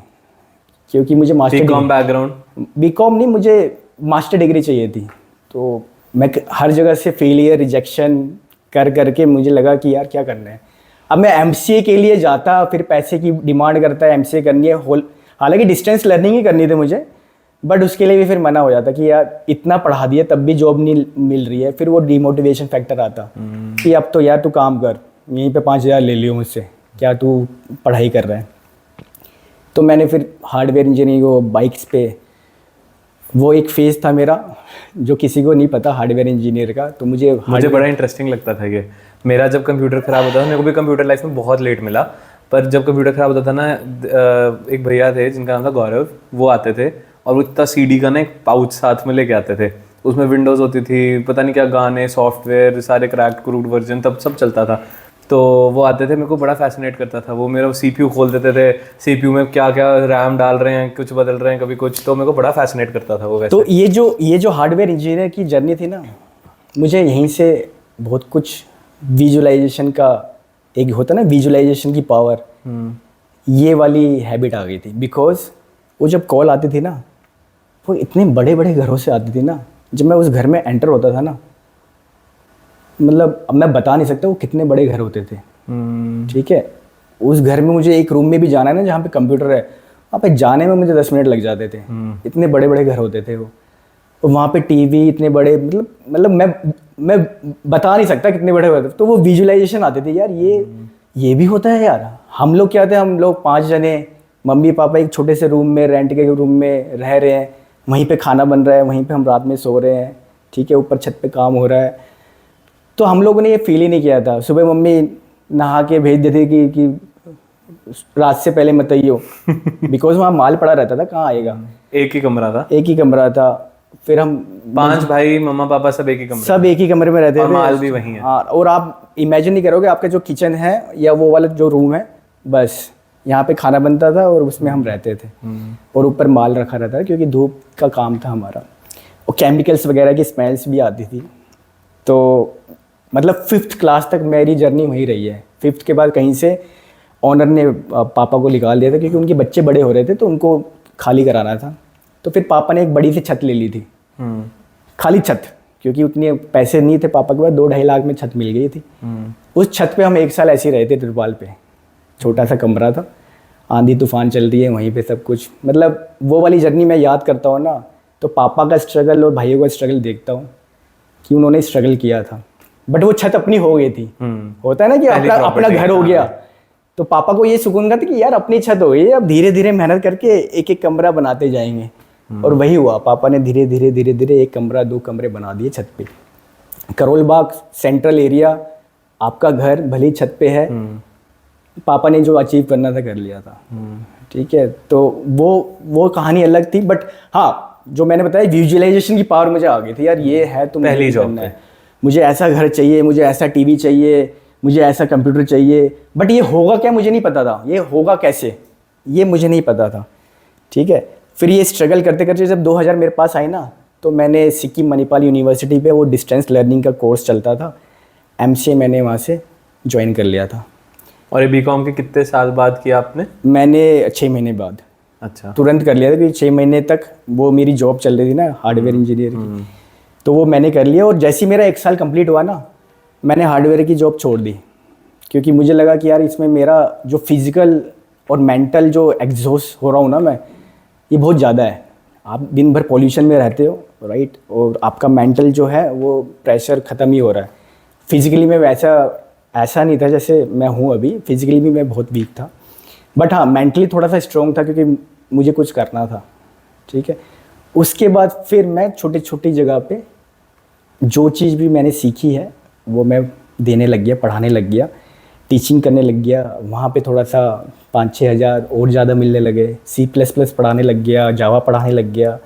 क्योंकि मुझे मास्टर बीकॉम बैकग्राउंड, बीकॉम नहीं, मुझे मास्टर डिग्री चाहिए थी। तो मैं हर जगह से फेलियर, रिजेक्शन कर करके मुझे लगा कि यार क्या करना है। अब मैं MCA के लिए जाता, फिर पैसे की डिमांड करता है, MCA करनी है, हालांकि डिस्टेंस लर्निंग ही करनी थी मुझे, बट उसके लिए भी फिर मना हो जाता कि यार इतना पढ़ा दिया तब भी जॉब नहीं मिल रही है। फिर वो डिमोटिवेशन फैक्टर आता कि अब तो यार तू काम कर, यहीं पे 5000 ले लियो मुझसे, क्या तू पढ़ाई कर रहा है। तो मैंने फिर हार्डवेयर इंजीनियरिंग को बाइक्स पे, वो एक फेज़ था मेरा जो किसी को नहीं पता हार्डवेयर इंजीनियर का। तो मुझे बड़ा इंटरेस्टिंग लगता था ये। मेरा जब कंप्यूटर ख़राब होता था, मेरे को भी कंप्यूटर लाइफ में बहुत लेट मिला, पर जब कंप्यूटर ख़राब होता था ना, एक भैया थे जिनका नाम था गौरव, वो आते थे और वो इतना CD का ना एक पाउच साथ में लेके आते थे। उसमें विंडोज़ होती थी, पता नहीं क्या गाने, सॉफ्टवेयर, सारे क्रैक्ड क्रूड वर्जन तब सब चलता था। तो वो आते थे, मेरे को बड़ा फैसिनेट करता था वो। मेरा CPU खोल देते थे, CPU में क्या क्या रैम डाल रहे हैं, कुछ बदल रहे हैं, कभी कुछ, तो मेरे को बड़ा फैसिनेट करता था वो। वैसे तो ये जो हार्डवेयर इंजीनियर की जर्नी थी ना, मुझे यहीं से बहुत कुछ विजुअलाइजेशन का, एक होता ना विजुअलाइजेशन की पावर, ये वाली हैबिट आ गई थी। बिकॉज वो जब कॉल आती थी ना, वो इतने बड़े बड़े घरों से आती थी ना, जब मैं उस घर में एंटर होता था ना, मतलब अब मैं बता नहीं सकता वो कितने बड़े घर होते थे। ठीक है, उस घर में मुझे एक रूम में भी जाना है ना जहाँ पे कंप्यूटर है, वहाँ पे जाने में मुझे 10 मिनट लग जाते थे। इतने बड़े बड़े घर होते थे वो, और वहाँ पे टीवी इतने बड़े, मतलब मैं बता नहीं सकता कितने बड़े होते थे। तो वो विजुअलाइजेशन आते थे यार, ये भी होता है यार। हम लोग क्या थे, हम लोग 5 जने, मम्मी पापा एक छोटे से रूम में, रेंट के रूम में रह रहे हैं, वहीं पे खाना बन रहा है, वहीं पे हम रात में सो रहे हैं, ठीक है, ऊपर छत पे काम हो रहा है। तो हम लोगों ने ये फील ही नहीं किया था। सुबह मम्मी नहा के भेज देती कि रात से पहले मत आइयो, बिकॉज वहाँ माल पड़ा रहता था, कहाँ आएगा। एक ही कमरा था? एक ही कमरा था। फिर हम 5 भाई, मम्मा पापा सब एक ही कमरे, सब एक ही कमरे में रहते थे, माल भी वहीं है। हाँ, और आप इमेजिन नहीं करोगे, आपका जो किचन है या वो वाला जो रूम है, बस यहाँ पे खाना बनता था और उसमें हम रहते थे, और ऊपर माल रखा रहता था, क्योंकि धूप का काम था हमारा, और केमिकल्स वगैरह की स्मेल्स भी आती थी। तो मतलब 5th क्लास तक मेरी जर्नी वहीं रही है। 5th के बाद कहीं से ऑनर ने पापा को निकाल दिया था, क्योंकि उनके बच्चे बड़े हो रहे थे, तो उनको खाली कराना था। तो फिर पापा ने एक बड़ी सी छत ले ली थी, खाली छत, क्योंकि उतने पैसे नहीं थे पापा के पास, 2-2.5 लाख में छत मिल गई थी। उस छत पे हम 1 साल ऐसे ही रहे थे, तिरपाल पे, छोटा सा कमरा था, आंधी तूफान चल रही है वहीं पे सब कुछ। मतलब वो वाली जर्नी मैं याद करता हूँ ना, तो पापा का स्ट्रगल और भाइयों का स्ट्रगल देखता हूँ कि उन्होंने स्ट्रगल किया था, बट वो छत अपनी हो गई थी। होता है ना कि अपना घर हो गया, तो पापा को ये सुकून था कि यार अपनी छत हो गई, अब धीरे धीरे मेहनत करके एक एक कमरा बनाते जाएंगे। और वही हुआ, पापा ने धीरे धीरे 1 कमरा 2 कमरे बना दिए छत पे। करोल बाग सेंट्रल एरिया, आपका घर भले छत पे है, पापा ने जो अचीव करना था कर लिया था, ठीक है। तो वो कहानी अलग थी, बट हाँ, जो मैंने बताया विजुअलाइजेशन की पावर मुझे आ गई थी यार, ये है तो पहली जॉब है, मुझे ऐसा घर चाहिए, मुझे ऐसा टीवी चाहिए, मुझे ऐसा कंप्यूटर चाहिए, बट ये होगा क्या मुझे नहीं पता था, ये होगा कैसे ये मुझे नहीं पता था, ठीक है। फिर ये स्ट्रगल करते करते जब 2000 मेरे पास आई ना, तो मैंने सिक्किम मणिपाल यूनिवर्सिटी पे वो डिस्टेंस लर्निंग का कोर्स चलता था, MCA मैंने वहाँ से ज्वाइन कर लिया था। और ये बीकॉम के कितने साल बाद किया आपने? मैंने 6 महीने बाद, अच्छा, तुरंत कर लिया था, क्योंकि 6 महीने तक वो मेरी जॉब चल रही थी ना, हार्डवेयर इंजीनियर की, तो वो मैंने कर लिया। और जैसे ही मेरा 1 साल कंप्लीट हुआ ना, मैंने हार्डवेयर की जॉब छोड़ दी, क्योंकि मुझे लगा कि यार इसमें मेरा जो फिजिकल और मेंटल जो एग्जॉस्ट हो रहा हूँ ना मैं, ये बहुत ज़्यादा है। आप दिन भर पॉल्यूशन में रहते हो, राइट, और आपका मेंटल जो है वो प्रेशर ख़त्म ही हो रहा है। फिजिकली में ऐसा नहीं था जैसे मैं हूँ अभी, फिजिकली भी मैं बहुत वीक था, बट हाँ मेंटली थोड़ा सा स्ट्रॉन्ग था, क्योंकि मुझे कुछ करना था, ठीक है। उसके बाद फिर मैं छोटी छोटी जगह पे जो चीज़ भी मैंने सीखी है वो मैं देने लग गया, पढ़ाने लग गया, टीचिंग करने लग गया। वहाँ पे थोड़ा सा 5-6 हज़ार और ज़्यादा मिलने लगे, C++ पढ़ाने लग गया, जावा पढ़ाने लग गया।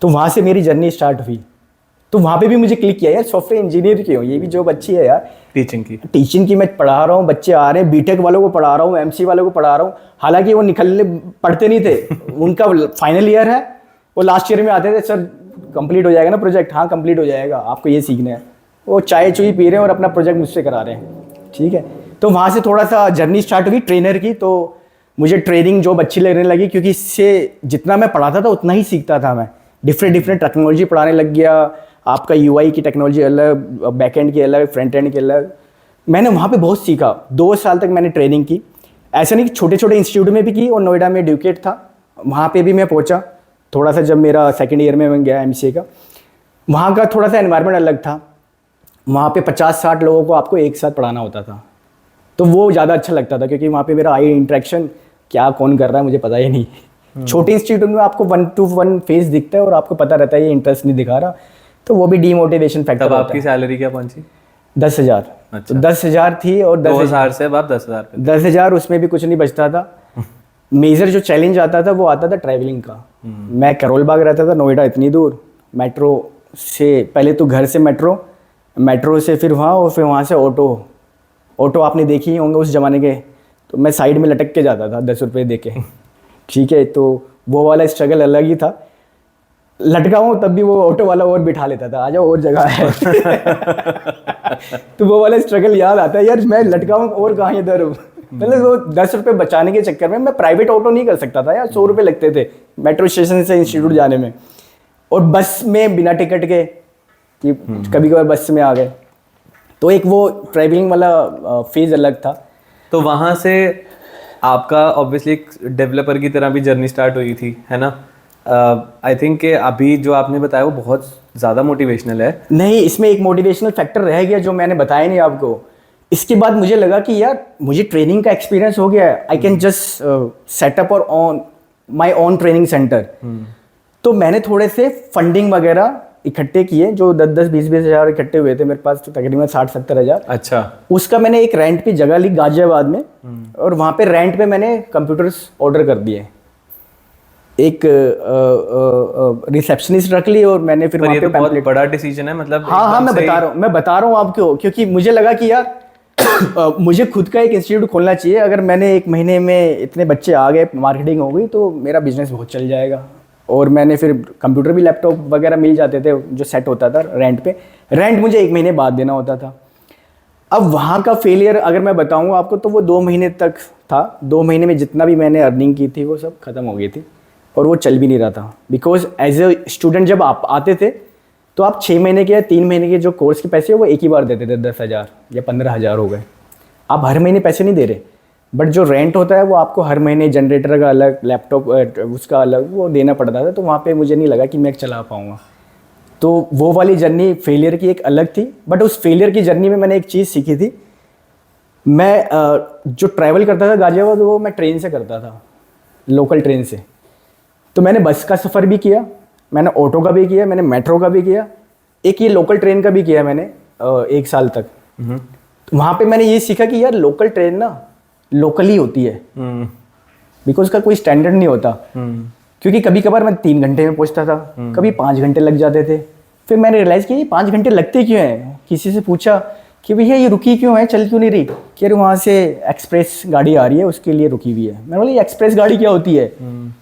तो वहाँ से मेरी जर्नी स्टार्ट हुई। तो वहाँ पे भी मुझे क्लिक किया यार, सॉफ्टवेयर इंजीनियर की हो, ये भी जॉब अच्छी है यार, टीचिंग की मैं पढ़ा रहा हूँ, बच्चे आ रहे हैं, बीटेक वालों को पढ़ा रहा हूँ, MC वालों को पढ़ा रहा हूँ। हालांकि वो पढ़ते नहीं थे, उनका फाइनल ईयर है, वो लास्ट ईयर में आते थे, सर कंप्लीट हो जाएगा ना प्रोजेक्ट? हाँ कंप्लीट हो जाएगा, आपको ये सीखना है। वो चाय चुई पी रहे हैं और अपना प्रोजेक्ट मुझसे करा रहे हैं, ठीक है। तो वहाँ से थोड़ा सा जर्नी स्टार्ट हुई ट्रेनर की। तो मुझे ट्रेनिंग जॉब अच्छी लगने लगी, क्योंकि इससे जितना मैं पढ़ाता था उतना ही सीखता था मैं। डिफरेंट टेक्नोलॉजी पढ़ाने लग गया, आपका UI की टेक्नोलॉजी अलग, बैकएंड की अलग, फ्रंट एंड की अलग। मैंने वहाँ पे बहुत सीखा, 2 साल तक मैंने ट्रेनिंग की। ऐसा नहीं कि छोटे छोटे इंस्टीट्यूट में भी की, और नोएडा में एडुकेट था, वहाँ पे भी मैं पहुँचा। थोड़ा सा जब मेरा 2nd ईयर में मैं गया MCA का, वहाँ का थोड़ा सा एनवायरनमेंट अलग था। वहाँ पे 50-60 लोगों को आपको एक साथ पढ़ाना होता था, तो वो ज़्यादा अच्छा लगता था, क्योंकि वहाँ पे मेरा आई इंटरेक्शन, क्या कौन कर रहा है मुझे पता ही नहीं। छोटे इंस्टीट्यूट में आपको 1-to-1 फेस दिखता है और आपको पता रहता है ये इंटरेस्ट नहीं दिखा रहा, तो वो भी डीमोटिवेशन फैक्टर होता है। आपकी सैलरी क्या पहुंची? 10,000। अच्छा। तो 10,000 थी, और 2000 से अब आप 10,000 पे। 10,000 उसमें भी कुछ नहीं बचता था। मेजर जो चैलेंज आता था वो आता था ट्रैवलिंग का। मैं करोल बाग रहता था, नोएडा इतनी दूर, मेट्रो से पहले तो घर से मेट्रो से फिर वहाँ, और फिर वहाँ से ऑटो आपने देखी ही होंगे उस ज़माने के, तो मैं साइड में लटक के जाता था 10 रुपये दे के, ठीक है। तो वो वाला स्ट्रगल अलग ही था। लटका हूँ तब भी वो ऑटो वाला और बिठा लेता था, आ जाओ और जगह है। तो वो वाला स्ट्रगल याद आता है यार, मैं लटका हूँ और कहाँ इधर हूँ। मतलब वो 10 रुपये बचाने के चक्कर में मैं प्राइवेट ऑटो नहीं कर सकता था यार, 100 रुपये लगते थे मेट्रो स्टेशन से इंस्टीट्यूट जाने में, और बस में बिना टिकट के, कि कभी कभार बस में आ गए, तो एक वो ट्रैवलिंग वाला फेज अलग था। तो वहाँ से आपका ऑब्वियसली एक डेवलपर की तरह भी जर्नी स्टार्ट हुई थी, है ना? आई थिंक कि अभी जो आपने बताया वो बहुत ज़्यादा मोटिवेशनल है। नहीं, इसमें एक मोटिवेशनल फैक्टर रह गया जो मैंने बताया नहीं आपको। इसके बाद मुझे लगा कि यार मुझे ट्रेनिंग का एक्सपीरियंस हो गया है, आई कैन जस्ट सेटअप और on my own training centre. तो मैंने थोड़े से फंडिंग वगैरह इकट्ठे किए, जो 10-20 हज़ार इकट्ठे हुए थे मेरे पास, तो तकरीबन 60-70 हज़ार। अच्छा। उसका उसका मैंने एक रेंट पे जगह ली गाजियाबाद में, और वहाँ पे रेंट पे मैंने कंप्यूटर्स ऑर्डर कर दिए। एक रिसेप्शनिस्ट रख ली, और मैंने फिर पर वहाँ ये पे तो बहुत पैम्पलेट। बड़ा डिसीजन है, मतलब हाँ, एकदम मैं से बता रहा हूँ, आपको, क्योंकि मुझे लगा कि यार मुझे खुद का एक इंस्टीट्यूट खोलना चाहिए। अगर मैंने 1 महीने में इतने बच्चे आ गए, मार्केटिंग हो गई, तो मेरा बिजनेस बहुत चल जाएगा। और मैंने फिर कंप्यूटर भी, लैपटॉप वगैरह मिल जाते थे जो सेट होता था रेंट पे। रेंट मुझे 1 महीने बाद देना होता था। अब वहाँ का फेलियर अगर मैं बताऊँ आपको, तो वो 2 महीने तक था। 2 महीने में जितना भी मैंने अर्निंग की थी वो सब खत्म हो गई थी, और वो चल भी नहीं रहा था। बिकॉज एज ए स्टूडेंट जब आप आते थे, तो आप 6 महीने के या 3 महीने के जो कोर्स के पैसे वो एक ही बार देते थे, 10,000 या 15,000 हो गए। आप हर महीने पैसे नहीं दे रहे, बट जो रेंट होता है वो आपको हर महीने, जनरेटर का अलग, लैपटॉप उसका अलग, वो देना पड़ता था। तो वहाँ पे मुझे नहीं लगा कि मैं चला पाऊँगा। तो वो वाली जर्नी फेलियर की एक अलग थी। बट उस फेलियर की जर्नी में मैंने एक चीज़ सीखी थी। मैं जो ट्रैवल करता था गाजियाबाद, वो मैं ट्रेन से करता था, लोकल ट्रेन से। तो मैंने बस का सफ़र भी किया, मैंने ऑटो का भी किया, मैंने मेट्रो का भी किया, एक ये लोकल ट्रेन का भी किया मैंने 1 साल तक। तो वहाँ पे मैंने ये सीखा कि यार लोकल ट्रेन ना लोकल ही होती है, बिकॉज उसका कोई स्टैंडर्ड नहीं होता। क्योंकि कभी कभार मैं 3 घंटे में पहुँचता था, कभी 5 घंटे लग जाते थे। फिर मैंने रियलाइज़ किया ये 5 घंटे लगते क्यों हैं। किसी से पूछा कि भैया ये रुकी क्यों है, चल क्यों नहीं रही। कह रहे वहाँ से एक्सप्रेस गाड़ी आ रही है, उसके लिए रुकी हुई है। मैंने बोला ये एक्सप्रेस गाड़ी क्या होती है।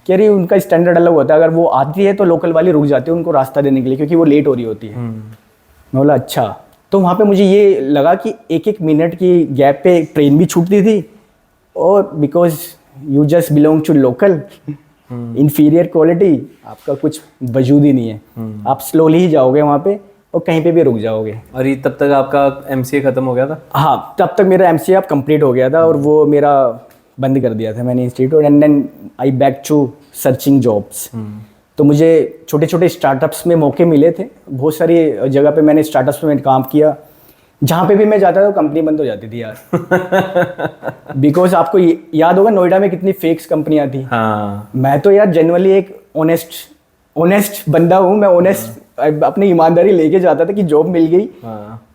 कह रही उनका स्टैंडर्ड अलग होता है, अगर वो आती है तो लोकल वाली रुक जाती है उनको रास्ता देने के लिए, क्योंकि वो लेट हो रही होती है। मैं बोला अच्छा। तो वहाँ पे मुझे ये लगा कि 1-1 मिनट की गैप पे ट्रेन भी छूटती थी, और because you just belong to local, inferior quality, आपका कुछ वजूद ही नहीं है। आप स्लोली ही जाओगे वहाँ पे, और कहीं पे भी रुक जाओगे। और ये तब तक आपका MCA खत्म हो गया था? हाँ, तब तक मेरा MCA अब कंप्लीट हो गया था, और वो मेरा बंद कर दिया था मैंने institute. And then I back to searching jobs. तो मुझे छोटे छोटे स्टार्टअप्स में मौके मिले थे, बहुत सारी जगह पे मैंने स्टार्टअप्स में काम किया। जहाँ पे भी मैं जाता था कंपनी बंद हो जाती थी यार। बिकॉज आपको याद होगा नोएडा में कितनी फेक्स कंपनियाँ थी। हाँ। मैं तो यार जनरली एक ऑनेस्ट बंदा हूँ। मैं ऑनेस्ट अपनी ईमानदारी लेके जाता था कि जॉब मिल गई,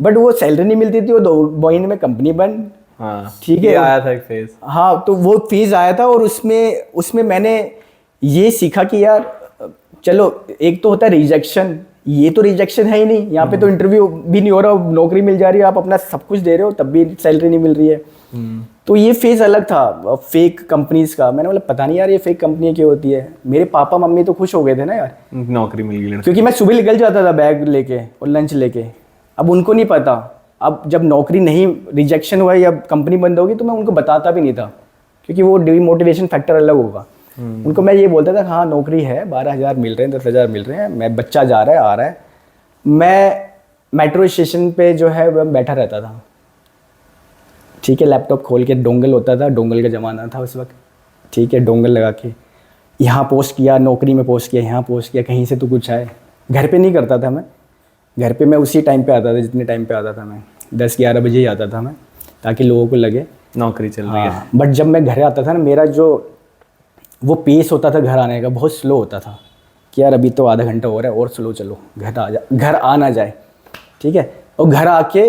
बट वो सैलरी नहीं मिलती थी, वो 2 महीने में कंपनी बंद। हाँ, ठीक है, आया था एक फेज। हाँ, तो वो फेज आया था, और उसमें मैंने ये सीखा कि यार चलो, एक तो होता है रिजेक्शन, ये तो रिजेक्शन है ही नहीं। यहाँ पे तो इंटरव्यू भी नहीं हो रहा, नौकरी मिल जा रही है, आप अपना सब कुछ दे रहे हो, तब भी सैलरी नहीं मिल रही है। तो ये फेज अलग था फेक कंपनीज का। मैंने बोला पता नहीं यार ये फेक कंपनी क्यों होती है। मेरे पापा मम्मी तो खुश हो गए थे ना यार, नौकरी मिल गई, क्योंकि मैं सुबह निकल जाता था बैग लेके और लंच लेके। अब उनको नहीं पता, अब जब नौकरी नहीं, रिजेक्शन हुआ या कंपनी बंद होगी, तो मैं उनको बताता भी नहीं था, क्योंकि वो डिमोटिवेशन फैक्टर अलग होगा। उनको मैं ये बोलता था हाँ नौकरी है, 12,000 मिल रहे हैं, 10,000 मिल रहे हैं, मैं बच्चा जा रहा है आ रहा है। मैं मेट्रो स्टेशन पे जो है वह बैठा रहता था, ठीक है, लैपटॉप खोल के, डोंगल होता था, डोंगल का ज़माना था उस वक्त, ठीक है, डोंगल लगा के यहाँ पोस्ट किया, नौकरी में पोस्ट किया, यहाँ पोस्ट किया, कहीं से तो कुछ आए। घर पे नहीं करता था मैं, घर पे मैं उसी टाइम पे आता था जितने टाइम पे आता था मैं, 10-11 बजे ही आता था मैं, ताकि लोगों को लगे नौकरी चल रही है। बट जब मैं घर आता था ना, मेरा जो वो पेस होता था घर आने का बहुत स्लो होता था, कि यार अभी तो आधा घंटा हो रहा है और स्लो चलो, घर आ ना जाए, ठीक है। और घर आके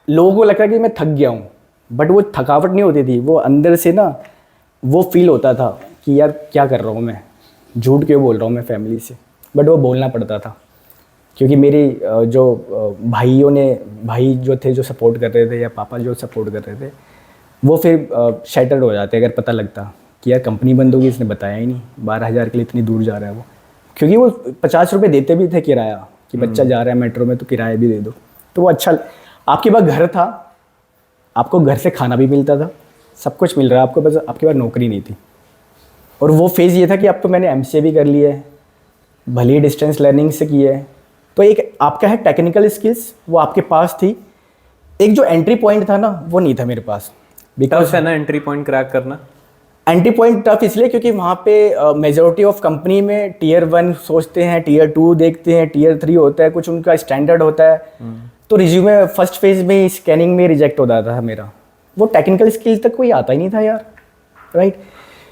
लोगों को लगता कि मैं थक गया हूँ, बट वो थकावट नहीं होती थी, वो अंदर से ना वो फील होता था कि यार क्या कर रहा हूँ मैं, झूठ क्यों बोल रहा हूँ मैं फैमिली से, बट वो बोलना पड़ता था, क्योंकि मेरी जो भाई जो थे जो सपोर्ट कर रहे थे, या पापा जो सपोर्ट कर रहे थे, वो फिर शैटर्ड हो जाते अगर पता लगता कि यार कंपनी बंद होगी, इसने बताया ही नहीं, 12,000 के लिए इतनी दूर जा रहा है वो, क्योंकि वो 50 रुपये देते भी थे किराया, कि बच्चा जा रहा है मेट्रो में तो किराया भी दे दो। तो वो अच्छा, आपके पास घर था, आपको घर से खाना भी मिलता था, सब कुछ मिल रहा है आपको, बस आपके पास नौकरी नहीं थी। और वो फेज़ ये था कि अब तो मैंने MCA भी कर लिया है, भले ही डिस्टेंस लर्निंग से किया है, तो एक आपका है टेक्निकल स्किल्स, वो आपके पास थी, एक जो एंट्री पॉइंट था ना वो नहीं था मेरे पास। बिकॉज है ना एंट्री पॉइंट क्रैक करना, एंट्री पॉइंट टफ इसलिए क्योंकि वहाँ पे मेजोरिटी ऑफ कंपनी में टीयर 1 सोचते हैं, टीयर 2 देखते हैं, टीयर 3 होता है, कुछ उनका स्टैंडर्ड होता है। तो रिज्यूमे फर्स्ट फेज में स्कैनिंग में रिजेक्ट हो जाता था मेरा। वो टेक्निकल स्किल तक कोई आता ही नहीं था यार, राइट।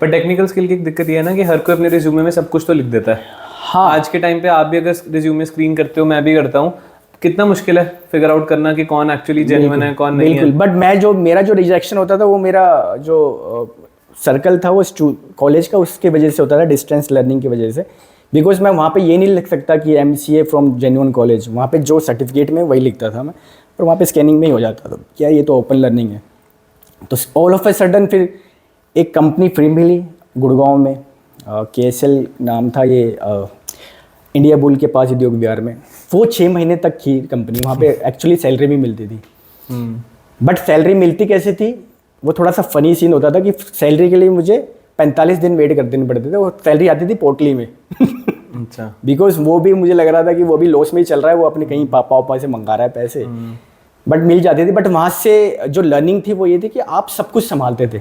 पर टेक्निकल स्किल की दिक्कत ये है ना कि हर कोई अपने रिज्यूमे में सब कुछ तो लिख देता है। हाँ, आज के टाइम पे आप भी अगर रिज्यूमे स्क्रीन करते हो, मैं भी करता हूँ, कितना मुश्किल है फिगर आउट करना कि कौन एक्चुअली जेन्युइन है कौन नहीं है। बिल्कुल। बट मेरा जो रिजेक्शन होता था वो मेरा जो सर्कल था वो कॉलेज का, उसके वजह से होता था, डिस्टेंस लर्निंग की वजह से। बिकॉज मैं वहाँ पे ये नहीं लिख सकता कि MCA फ्रॉम जेन्युइन कॉलेज, वहाँ पे जो सर्टिफिकेट में वही लिखता था मैं, और वहाँ पे स्कैनिंग में ही हो जाता था क्या ये तो ओपन लर्निंग है। तो ऑल ऑफ ए सडन फिर एक कंपनी फ्री मिली गुड़गांव में, KSL नाम था ये, इंडिया बुल के पास उद्योग विहार में। वो 6 महीने तक थी कंपनी, वहाँ पे एक्चुअली सैलरी भी मिलती थी। बट सैलरी मिलती कैसे थी, वो थोड़ा सा फनी सीन होता था कि सैलरी के लिए मुझे 45 दिन वेट कर देने पड़ते थे। वो सैलरी आती थी पोटली में। अच्छा। बिकॉज वो भी मुझे लग रहा था कि वो भी लॉस में ही चल रहा है, वो अपने कहीं पापा से मंगा रहा है पैसे, बट मिल जाती थी। बट वहाँ से जो लर्निंग थी वो ये थी कि आप सब कुछ संभालते थे।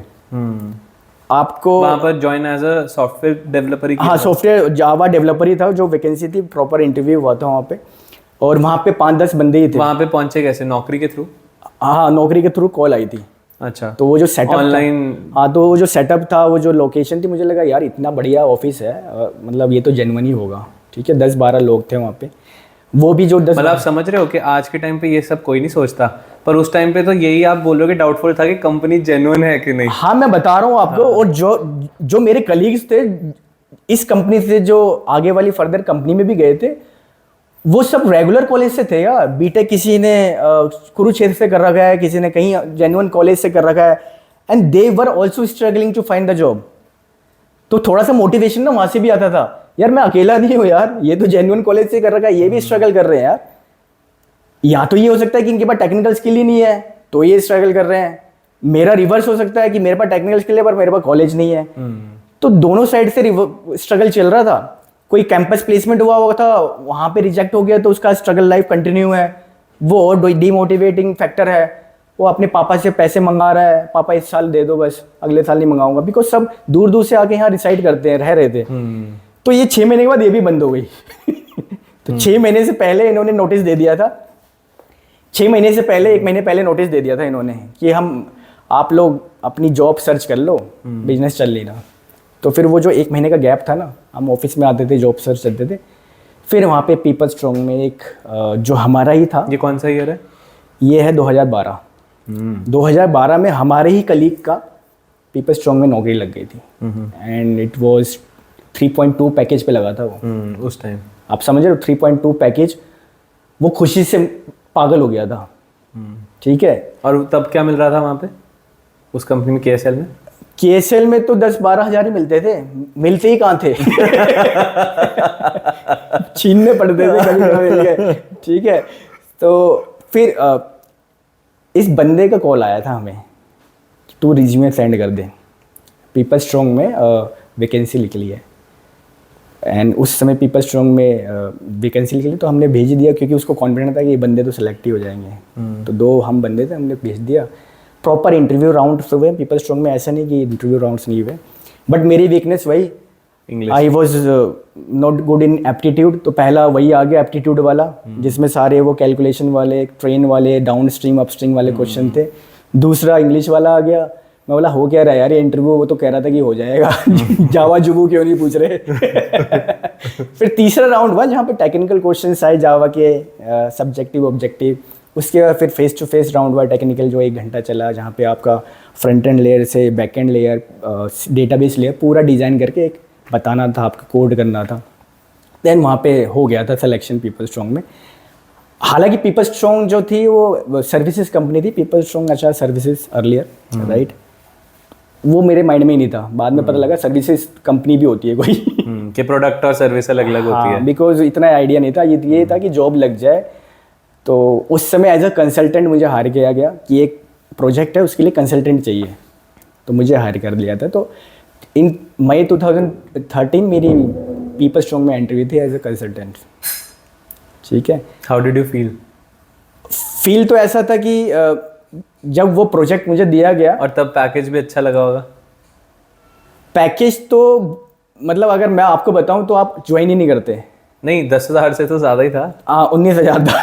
आपको वहाँ पर join as a software developer ही। हाँ, सॉफ्टवेयर जावा डेवलपर ही था, जो वैकेंसी थी, प्रॉपर इंटरव्यू हुआ था वहाँ पे, और वहाँ पे 5-10 बंदे ही थे। वहाँ पे पहुँचे कैसे, नौकरी के थ्रू? हाँ, नौकरी के थ्रू कॉल आई थी। अच्छा। तो वो जो सेटअप ऑनलाइन, हाँ, तो वो जो सेटअप था, वो जो लोकेशन थी, मुझे लगा यार इतना बढ़िया ऑफिस है, मतलब ये तो जेन्युइन ही होगा। ठीक है, 10-12 लोग थे वहाँ पे, वो भी जो 10। मतलब आप समझ रहे हो कि आज के टाइम पे ये सब कोई नहीं सोचता, पर उस टाइम पे तो यही आप बोल रहे हो कि डाउटफुल था कि कंपनी जेन्युइन है कि नहीं। हाँ, मैं बता रहा हूँ आपको। और जो मेरे कलीग्स थे इस कंपनी से, जो आगे वाली फर्दर कंपनी में भी गए थे, वो सब रेगुलर कॉलेज से थे यार। बीटेक किसी ने कुरुक्षेत्र से कर रखा है, किसी ने कहीं जेन्युइन कॉलेज से कर रखा है, and they were also struggling to find the job. तो थोड़ा सा मोटिवेशन ना वहाँ से भी आता था, यार मैं अकेला नहीं हूँ यार, ये तो जेन्युइन कॉलेज से कर रखा है, ये भी स्ट्रगल कर रहे हैं यार। या तो ये हो सकता है कि इनके पास टेक्निकल स्किल ही नहीं है तो ये स्ट्रगल कर रहे हैं, मेरा रिवर्स हो सकता है कि मेरे पास टेक्निकल स्किल है पर मेरे पास कॉलेज नहीं है। तो दोनों साइड से स्ट्रगल चल रहा था। कोई कैंपस प्लेसमेंट हुआ था, वहाँ पे रिजेक्ट हो गया तो उसका स्ट्रगल लाइफ कंटिन्यू है, वो और डिमोटिवेटिंग फैक्टर है। वो अपने पापा से पैसे मंगा रहा है, पापा इस साल दे दो, बस अगले साल नहीं मंगाऊंगा, बिकॉज सब दूर दूर से आके यहाँ रिसाइड करते हैं, रह रहे थे। तो ये 6 महीने के बाद ये भी बंद हो गई। तो 6 महीने से पहले इन्होंने नोटिस दे दिया था, 6 महीने से पहले, 1 महीने पहले नोटिस दे दिया था इन्होंने कि आप लोग अपनी जॉब सर्च कर लो, बिजनेस चल नहीं रहा। तो फिर वो जो 1 महीने का गैप था ना, हम ऑफिस में आते थे, जॉब सर्च करते थे। फिर वहाँ पे पीपल स्ट्रॉन्ग में एक जो हमारा ही था। ये कौन सा ईयर है? ये है 2012। 2012 में हमारे ही कलीग का पीपल स्ट्रॉन्ग में नौकरी लग गई थी, एंड इट वाज 3.2 पैकेज पे लगा था वो उस टाइम। आप समझ रहे हो, 3.2 पैकेज। वो खुशी से पागल हो गया था। ठीक है। और तब क्या मिल रहा था वहाँ पे उस कंपनी में, KSL में? KSL में तो 10-12 हज़ार ही मिलते थे, मिलते ही कहाँ थे। छीनने पड़ते थे कभी। ठीक है। तो फिर इस बंदे का कॉल आया था हमें, तू रिज्यूमे सेंड कर दे, पीपल स्ट्रॉन्ग में वैकेंसी निकली है। एंड उस समय पीपल स्ट्रॉन्ग में वैकेंसी निकली तो हमने भेज दिया, क्योंकि उसको कॉन्फिडेंट था कि ये बंदे तो सेलेक्ट ही हो जाएंगे। तो 2 हम बंदे थे, हमने भेज दिया। प्रॉपर इंटरव्यू राउंड्स हुए पीपल स्ट्रॉन्ग में, ऐसा नहीं कि इंटरव्यू राउंड्स नहीं हुए। बट मेरी वीकनेस वही, I was not good in aptitude. तो पहला वही आ गया एप्टीट्यूड वाला, जिसमें सारे वो कैलकुलेशन वाले, ट्रेन वाले, डाउन स्ट्रीम अप स्ट्रीम वाले क्वेश्चन थे। दूसरा इंग्लिश वाला आ गया। मैं बोला हो क्या रहा है यार ये इंटरव्यू, वो तो कह रहा था कि हो जाएगा। जावा जुबू क्यों नहीं पूछ रहे। फिर तीसरा राउंड हुआ जहाँ पे टेक्निकल क्वेश्चंस आए जावा के, सब्जेक्टिव ऑब्जेक्टिव। उसके बाद फिर फेस टू फेस राउंड हुआ टेक्निकल, जो 1 घंटा चला, जहाँ पे आपका फ्रंट एंड लेयर से back and layer, database layer पूरा डिज़ाइन करके एक बताना था, आपका कोड करना था। देन वहाँ पे हो गया था सिलेक्शन पीपल स्ट्रॉन्ग में। हालांकि पीपल स्ट्रॉन्ग जो थी वो सर्विसेज कंपनी थी, पीपल स्ट्रॉन्ग अच्छा सर्विसेज अर्लियर, राइट। वो मेरे माइंड में ही नहीं था, बाद में पता लगा सर्विसेज कंपनी भी होती है कोई। कि प्रोडक्ट और सर्विस अलग अलग होती है। बिकॉज इतना आइडिया नहीं था, ये था कि जॉब लग जाए। तो उस समय एज अ कंसल्टेंट मुझे हायर किया गया कि एक प्रोजेक्ट है उसके लिए कंसल्टेंट चाहिए, तो मुझे हायर कर लिया था। तो इन मई 2013 मेरी पीपल स्ट्रॉन्ग में एंट्री हुई थी एज अ कंसल्टेंट। ठीक है। How did you feel? Feel तो ऐसा था कि जब वो प्रोजेक्ट मुझे दिया गया, और तब पैकेज भी अच्छा लगा होगा। पैकेज तो मतलब अगर मैं आपको बताऊं तो आप ज्वाइन ही नहीं करते। नहीं, 10,000 से तो ज़्यादा ही था। 19,000 था।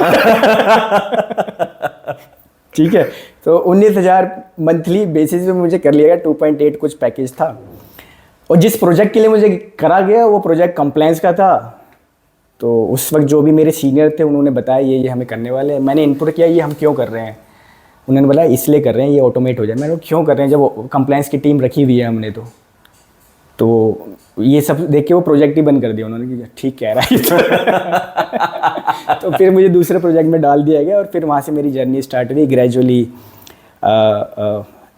ठीक है, तो 19,000 मंथली बेसिस पे मुझे कर लिया गया, 2.8 कुछ पैकेज था। और जिस प्रोजेक्ट के लिए मुझे करा गया वो प्रोजेक्ट कंप्लायंस का था। तो उस वक्त जो भी मेरे सीनियर थे उन्होंने बताया ये हमें करने वाले हैं। मैंने इनपुट किया ये हम क्यों कर रहे हैं, उन्होंने बोला इसलिए कर रहे हैं ये ऑटोमेट हो जाए। मैंने क्यों कर रहे हैं जब कंप्लायंस की टीम रखी हुई है हमने तो ये सब देख के वो प्रोजेक्ट ही बंद कर दिया उन्होंने कि ठीक कह रहा है। तो फिर मुझे दूसरे प्रोजेक्ट में डाल दिया गया और फिर वहाँ से मेरी जर्नी स्टार्ट हुई ग्रेजुअली।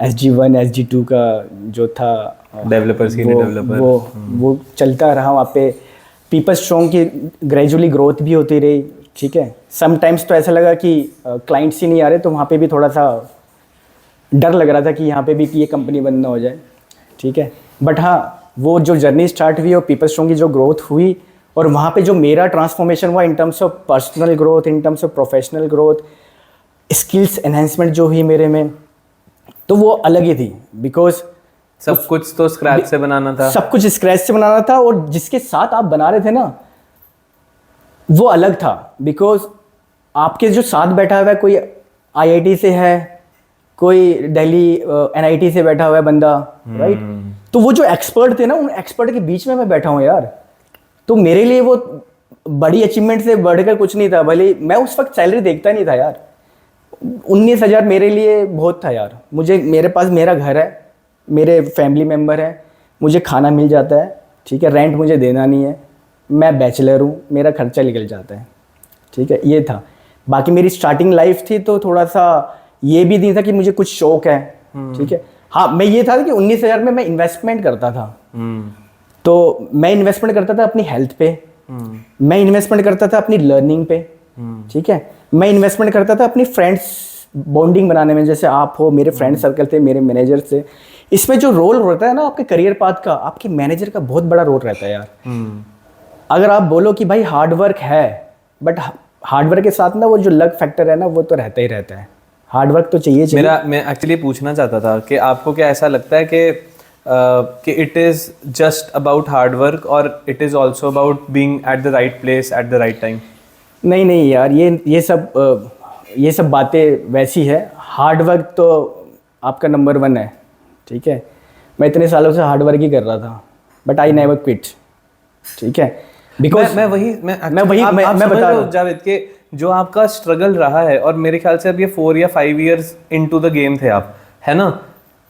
SG1 SG2 का जो था डेवलपर्स की डेवलपर वो चलता रहा। वहाँ पे पीपल स्ट्रॉन्ग की ग्रेजुअली ग्रोथ भी होती रही। ठीक है, समटाइम्स तो ऐसा लगा कि क्लाइंट्स ही नहीं आ रहे, तो वहाँ पे भी थोड़ा सा डर लग रहा था कि यहाँ पे भी ये कंपनी बंद ना हो जाए। ठीक है, बट हाँ वो जो जर्नी स्टार्ट हुई और पीपल स्ट्रॉन्ग की जो ग्रोथ हुई और वहाँ पे जो मेरा ट्रांसफॉर्मेशन हुआ in terms of personal growth, in terms of professional growth, skills enhancement जो हुई मेरे में, तो वो अलग ही थी। बिकॉज सब कुछ तो स्क्रैच से बनाना था, सब कुछ स्क्रैच से बनाना था और जिसके साथ आप बना रहे थे ना वो अलग था। बिकॉज आपके जो साथ बैठा हुआ है कोई IIT से है, कोई दिल्ली NIT से बैठा हुआ है बंदा, राइट। तो वो जो एक्सपर्ट थे ना उन एक्सपर्ट के बीच में मैं बैठा हूँ यार। तो मेरे लिए वो बड़ी अचीवमेंट से बढ़कर कुछ नहीं था। भले मैं उस वक्त सैलरी देखता नहीं था यार, 19,000 मेरे लिए बहुत था यार। मेरे पास मेरा घर है, मेरे फैमिली मेम्बर है, मुझे खाना मिल जाता है। ठीक है, रेंट मुझे देना नहीं है, मैं बैचलर हूँ, मेरा खर्चा निकल जाता है। ठीक है, ये था। बाकी मेरी स्टार्टिंग लाइफ थी तो थोड़ा सा ये भी नहीं था कि मुझे कुछ शौक है। ठीक है, हाँ मैं ये था कि 19,000 में मैं इन्वेस्टमेंट करता था। तो मैं इन्वेस्टमेंट करता था अपनी हेल्थ पे, मैं इन्वेस्टमेंट करता था अपनी लर्निंग पे। ठीक है, मैं इन्वेस्टमेंट करता था अपनी फ्रेंड्स बॉन्डिंग बनाने में, जैसे आप हो, मेरे फ्रेंड सर्कल थे, मेरे मैनेजर थे। इसमें जो रोल रहता है ना आपके करियर पाथ का, आपके मैनेजर का बहुत बड़ा रोल रहता है यार। अगर आप बोलो कि भाई हार्ड वर्क है, बट हार्ड वर्क के साथ ना वो जो लक फैक्टर है ना वो तो रहता ही रहता है। हार्ड वर्क तो चाहिए। मैं एक्चुअली पूछना चाहता था कि आपको क्या ऐसा लगता है कि it is just about hard work और it is also about being at the right place at the right time? नहीं यार, ये सब बातें वैसी है। हार्ड वर्क तो आपका नंबर 1 है। ठीक है, मैं इतने सालों से हार्ड वर्क ही कर रहा था, बट आई नेवर क्विट। ठीक है, बिकॉज मैं बता रहा हूँ जावेद के जो आपका स्ट्रगल रहा है, और मेरे ख्याल से अब ये 4 या 5 इयर्स इनटू द गेम थे आप, है ना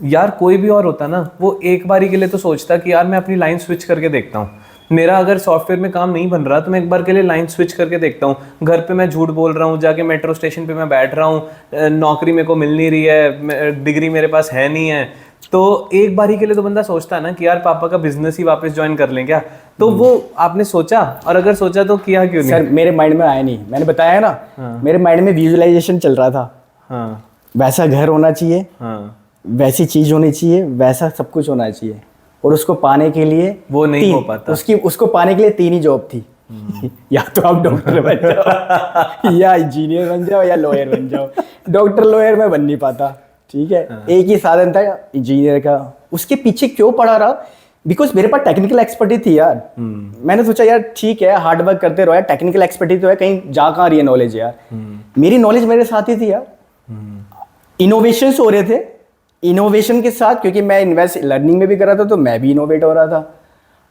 यार। कोई भी और होता ना वो एक बारी के लिए तो सोचता कि यार मैं अपनी लाइन स्विच करके देखता हूँ, मेरा अगर सॉफ्टवेयर में काम नहीं बन रहा तो मैं एक बार के लिए लाइन स्विच करके देखता हूँ। घर पे मैं झूठ बोल रहा हूँ, जाके मेट्रो स्टेशन पे मैं बैठ रहा हूँ, नौकरी मेरे को मिल नहीं रही है, डिग्री मेरे पास है नहीं है, तो एक बारी के लिए तो बंदा सोचता है ना कि यार पापा का बिजनेस ही वापस ज्वाइन कर लें क्या। तो वो आपने सोचा, और अगर सोचा तो किया क्यों नहीं? सर मेरे माइंड में आया नहीं, मैंने बताया ना। हाँ। मेरे माइंड में विजुअलाइजेशन चल रहा था। हाँ। वैसा घर होना चाहिए। हाँ। वैसी चीज होनी चाहिए, वैसा सब कुछ होना चाहिए, और उसको पाने के लिए वो नहीं हो पाता। उसको पाने के लिए 3 ही जॉब थी। या तो आप डॉक्टर बन जाओ, या इंजीनियर बन जाओ, या लॉयर बन जाओ। डॉक्टर लॉयर में बन नहीं पाता। ठीक है, एक ही साधन था इंजीनियर का, उसके पीछे क्यों पड़ा रहा? बिकॉज मेरे पास टेक्निकल एक्सपर्टीज थी यार। मैंने सोचा यार ठीक है हार्ड वर्क करते रहो यार, टेक्निकल एक्सपर्टीज तो है, कहीं जा कहाँ रही है नॉलेज यार। मेरी नॉलेज मेरे साथ ही थी यार। इनोवेशन हो रहे थे, इनोवेशन के साथ, क्योंकि मैं इन्वेस्ट लर्निंग में भी कर रहा था तो मैं भी इनोवेट हो रहा था।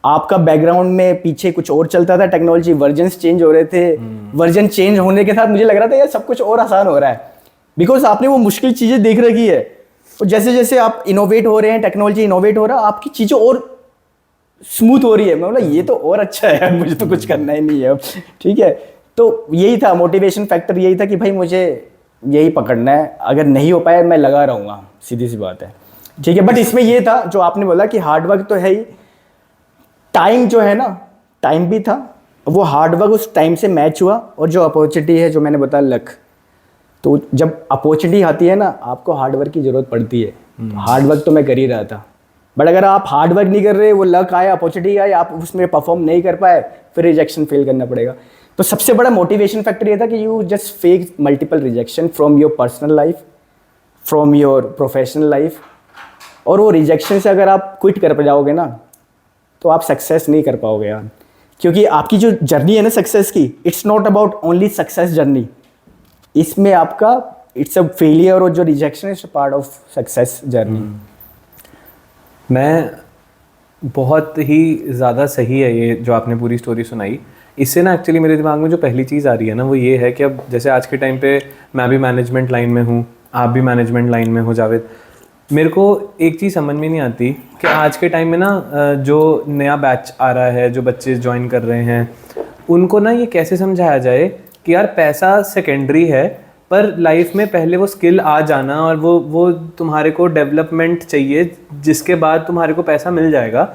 आपका बैकग्राउंड में पीछे कुछ और चलता था, टेक्नोलॉजी वर्जन्स चेंज हो रहे थे। वर्जन चेंज होने के साथ मुझे लग रहा था यार सब कुछ और आसान हो रहा है, बिकॉज आपने वो मुश्किल चीज़ें देख रखी है। और जैसे जैसे आप इनोवेट हो रहे हैं, टेक्नोलॉजी इनोवेट हो रहा है, आपकी चीज़ें और स्मूथ हो रही है। मैं बोला ये तो और अच्छा है यार, मुझे तो कुछ करना ही नहीं है अब। ठीक है, तो यही था मोटिवेशन फैक्टर, यही था कि भाई मुझे यही पकड़ना है, अगर नहीं हो पाया मैं लगा रहूँगा, सीधी सी बात है। ठीक है, बट इसमें ये था जो आपने बोला कि हार्ड वर्क तो है ही, टाइम जो है ना, टाइम भी था, वो हार्ड वर्क उस टाइम से मैच हुआ, और जो अपॉर्चुनिटी है जो मैंने बताया लक, तो जब अपॉर्चुनिटी आती है ना आपको हार्ड वर्क की ज़रूरत पड़ती है। हार्ड वर्क तो मैं कर ही रहा था, बट अगर आप हार्ड वर्क नहीं कर रहे, वो लक आया, अपॉर्चुनिटी आई, आप उसमें परफॉर्म नहीं कर पाए, फिर रिजेक्शन फेल करना पड़ेगा। तो सबसे बड़ा मोटिवेशन फैक्टर ये था कि you just face multiple rejection from your personal life, from your professional life, और वो रिजेक्शन से अगर आप क्विट कर जाओगे ना तो आप सक्सेस नहीं कर पाओगे यार, क्योंकि आपकी जो जर्नी है ना सक्सेस की, it's not about only success journey, इसमें आपका इट्स अ फेलियर और जो rejection is part of success journey. मैं बहुत ही ज़्यादा सही है ये जो आपने पूरी स्टोरी सुनाई। इससे ना एक्चुअली मेरे दिमाग में जो पहली चीज़ आ रही है ना वो ये है कि अब जैसे आज के टाइम पे मैं भी मैनेजमेंट लाइन में हूँ, आप भी मैनेजमेंट लाइन में हो जावेद, मेरे को एक चीज़ समझ में नहीं आती कि आज के टाइम में ना जो नया बैच आ रहा है, जो बच्चे ज्वाइन कर रहे हैं, उनको ना ये कैसे समझाया जाए कि यार पैसा सेकेंडरी है, पर लाइफ में पहले वो स्किल आ जाना और वो तुम्हारे को डेवलपमेंट चाहिए, जिसके बाद तुम्हारे को पैसा मिल जाएगा।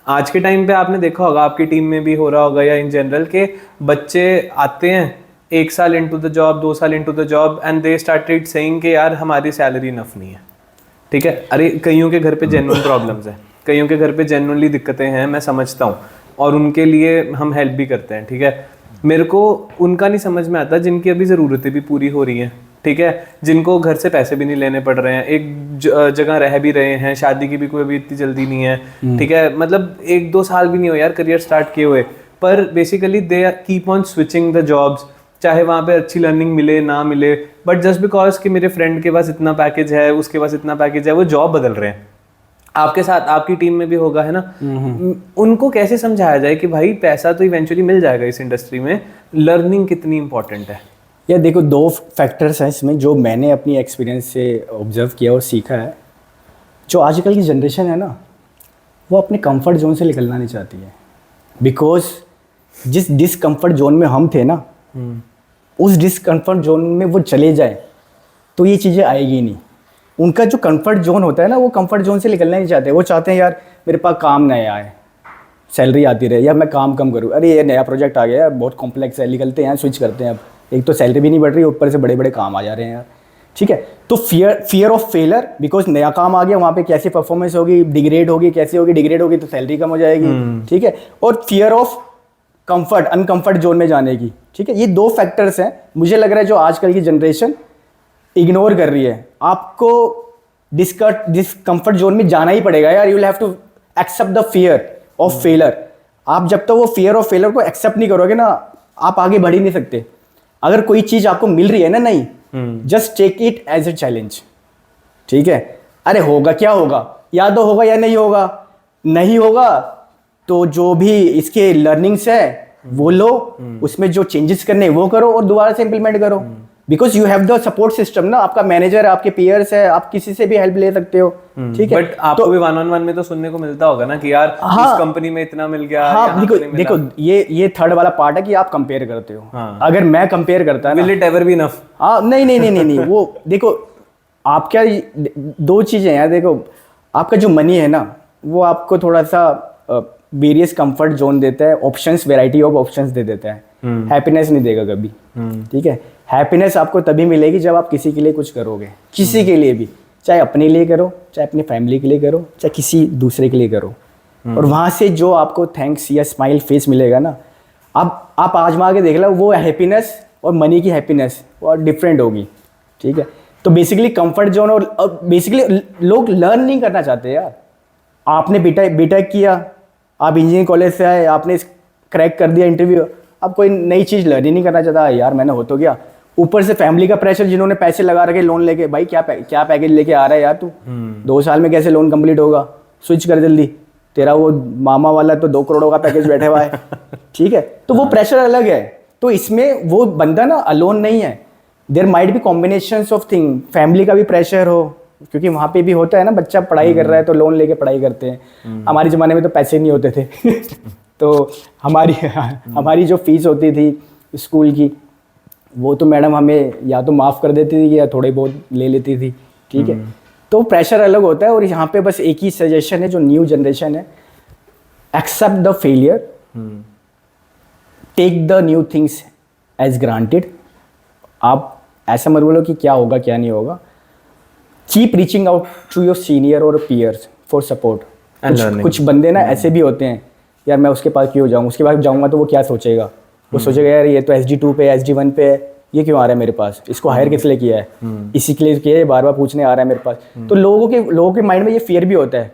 आज के टाइम पे आपने देखा होगा, आपकी टीम में भी हो रहा होगा या इन जनरल, के बच्चे आते हैं 1 साल इनटू द जॉब, 2 साल into the job, and they started saying कि यार हमारी सैलरी इनफ नहीं है। ठीक है, अरे कईयों के घर पे जेन्युइन प्रॉब्लम्स हैं, कईयों के घर पे जेन्युइनली दिक्कतें हैं, मैं समझता हूँ, और उनके लिए हम हेल्प भी करते हैं। ठीक है, मेरे को उनका नहीं समझ में आता जिनकी अभी ज़रूरतें भी पूरी हो रही हैं। ठीक है, जिनको घर से पैसे भी नहीं लेने पड़ रहे हैं, एक जगह रह भी रहे हैं, शादी की भी कोई अभी इतनी जल्दी नहीं है। ठीक है, मतलब 1-2 साल भी नहीं हो यार करियर स्टार्ट किए हुए, पर basically they keep on switching the jobs, चाहे वहाँ पे अच्छी लर्निंग मिले ना मिले, बट जस्ट बिकॉज कि मेरे फ्रेंड के पास इतना पैकेज है, उसके पास इतना पैकेज है, वो जॉब बदल रहे हैं। आपके साथ आपकी टीम में भी होगा, है ना। उनको कैसे समझाया जाए कि भाई पैसा तो इवेंचुअली मिल जाएगा इस इंडस्ट्री में, लर्निंग कितनी इंपॉर्टेंट है। या देखो, 2 फैक्टर्स हैं इसमें जो मैंने अपनी एक्सपीरियंस से ऑब्जर्व किया और सीखा है। जो आजकल की जनरेशन है ना, वो अपने कंफर्ट जोन से निकलना नहीं चाहती है, बिकॉज जिस डिसकम्फर्ट जोन में हम थे ना, उस डिसकम्फर्ट जोन में वो चले जाए तो ये चीज़ें आएगी ही नहीं। उनका जो कंफर्ट जोन होता है ना, वो कंफर्ट जोन से निकलना नहीं चाहते। वो चाहते हैं यार मेरे पास काम नया आए, सैलरी आती रहे, या मैं काम कम करूँ, अरे ये नया प्रोजेक्ट आ गया है, बहुत कॉम्प्लेक्स है, निकलते हैं स्विच करते हैं। अब एक तो सैलरी भी नहीं बढ़ रही, ऊपर से बड़े बड़े काम आ जा रहे हैं यार। ठीक है, तो फियर ऑफ फेलर, बिकॉज नया काम आ गया, वहाँ पे कैसी परफॉर्मेंस होगी, डिग्रेड होगी, कैसी होगी, डिग्रेड होगी तो सैलरी कम हो जाएगी। ठीक है, और fear of comfort, uncomfort zone में जाने की। ठीक है, ये 2 फैक्टर्स हैं मुझे लग रहा है जो आजकल की जनरेशन इग्नोर कर रही है। आपको डिसकम्फर्ट जोन में जाना ही पड़ेगा यार, you will have to accept the fear of failure. आप जब तक वो फियर ऑफ फेलर को एक्सेप्ट नहीं करोगे ना, आप आगे बढ़ ही नहीं सकते। अगर कोई चीज़ आपको मिल रही है ना, नहीं, just take it as a challenge. ठीक है, अरे होगा क्या होगा, या तो होगा या नहीं होगा, नहीं होगा तो जो भी इसके लर्निंग्स है वो लो, उसमें जो चेंजेस करने वो करो और दोबारा से इंप्लीमेंट करो, because you have the support system ना, आपका मैनेजर, आपके पीयर्स है, आप किसी से भी हेल्प ले सकते हो। ठीक है, बट आपको भी 1-on-1 में तो सुनने को मिलता होगा ना कि यार इस कंपनी में इतना मिल गया। हाँ, देखो ये थर्ड वाला पार्ट है कि आप कंपेयर करते हो। हाँ, अगर मैं कंपेयर करता है, will it ever be enough? हाँ, नहीं, वो देखो, आप क्या 2 चीजें हैं यार। देखो, आपका जो मनी है ना, वो आपको थोड़ा सा वेरियस कंफर्ट जोन देता है, ऑप्शंस, वैरायटी ऑफ ऑप्शंस दे देता है, हैप्पीनेस नहीं देगा कभी। ठीक है, हैप्पीनेस आपको तभी मिलेगी जब आप किसी के लिए कुछ करोगे, किसी के लिए भी, चाहे अपने लिए करो, चाहे अपनी फैमिली के लिए करो, चाहे किसी दूसरे के लिए करो, और वहाँ से जो आपको थैंक्स या स्माइल फेस मिलेगा ना, आप आजमा के देख लो, वो हैप्पीनेस और मनी की हैप्पीनेस वो डिफरेंट होगी। ठीक है, तो बेसिकली कंफर्ट जोन, और बेसिकली लोग लर्न नहीं करना चाहते यार। आपने बीटेक किया, आप इंजीनियरिंग कॉलेज से आए, आपने क्रैक कर दिया इंटरव्यू, अब कोई नई चीज़ लर्न ही नहीं करना चाहता, यार मैंने हो तो गया। ऊपर से फैमिली का प्रेशर, जिन्होंने पैसे लगा रखे लोन लेके, भाई क्या पैकेज लेके आ रहा है यार तू, 2 साल में कैसे लोन कंप्लीट होगा, स्विच कर जल्दी, तेरा वो मामा वाला तो 2 करोड़ का पैकेज बैठे हुआ है। ठीक है, तो वो प्रेशर अलग है। तो इसमें वो बंदा ना अलोन नहीं है, there might be combinations of thing, family का भी प्रेशर हो, क्योंकि वहाँ पे भी होता है ना, बच्चा पढ़ाई कर रहा है तो लोन लेके पढ़ाई करते हैं। हमारे ज़माने में तो पैसे नहीं होते थे तो हमारी जो फीस होती थी स्कूल की, वो तो मैडम हमें या तो माफ़ कर देती थी या थोड़ी बहुत ले लेती थी। ठीक है, तो प्रेशर अलग होता है। और यहाँ पे बस एक ही सजेशन है जो न्यू जनरेशन है, accept the failure, take the new things as granted. आप ऐसा मत बोलो कि क्या होगा क्या नहीं होगा, keep reaching out to your senior और पीयर्स फॉर सपोर्ट। कुछ बंदे ना ऐसे भी होते हैं, यार मैं उसके पास क्यों जाऊँ, उसके पास जाऊँगा तो वो क्या सोचेगा, वो सोचेगा यार ये तो SG2 पे SG1 पे है, ये क्यों आ रहा है मेरे पास, इसको हायर किस लिए किया है, इसी के लिए किया है, बार बार पूछने आ रहा है मेरे पास। तो लोगों के माइंड में ये फियर भी होता है।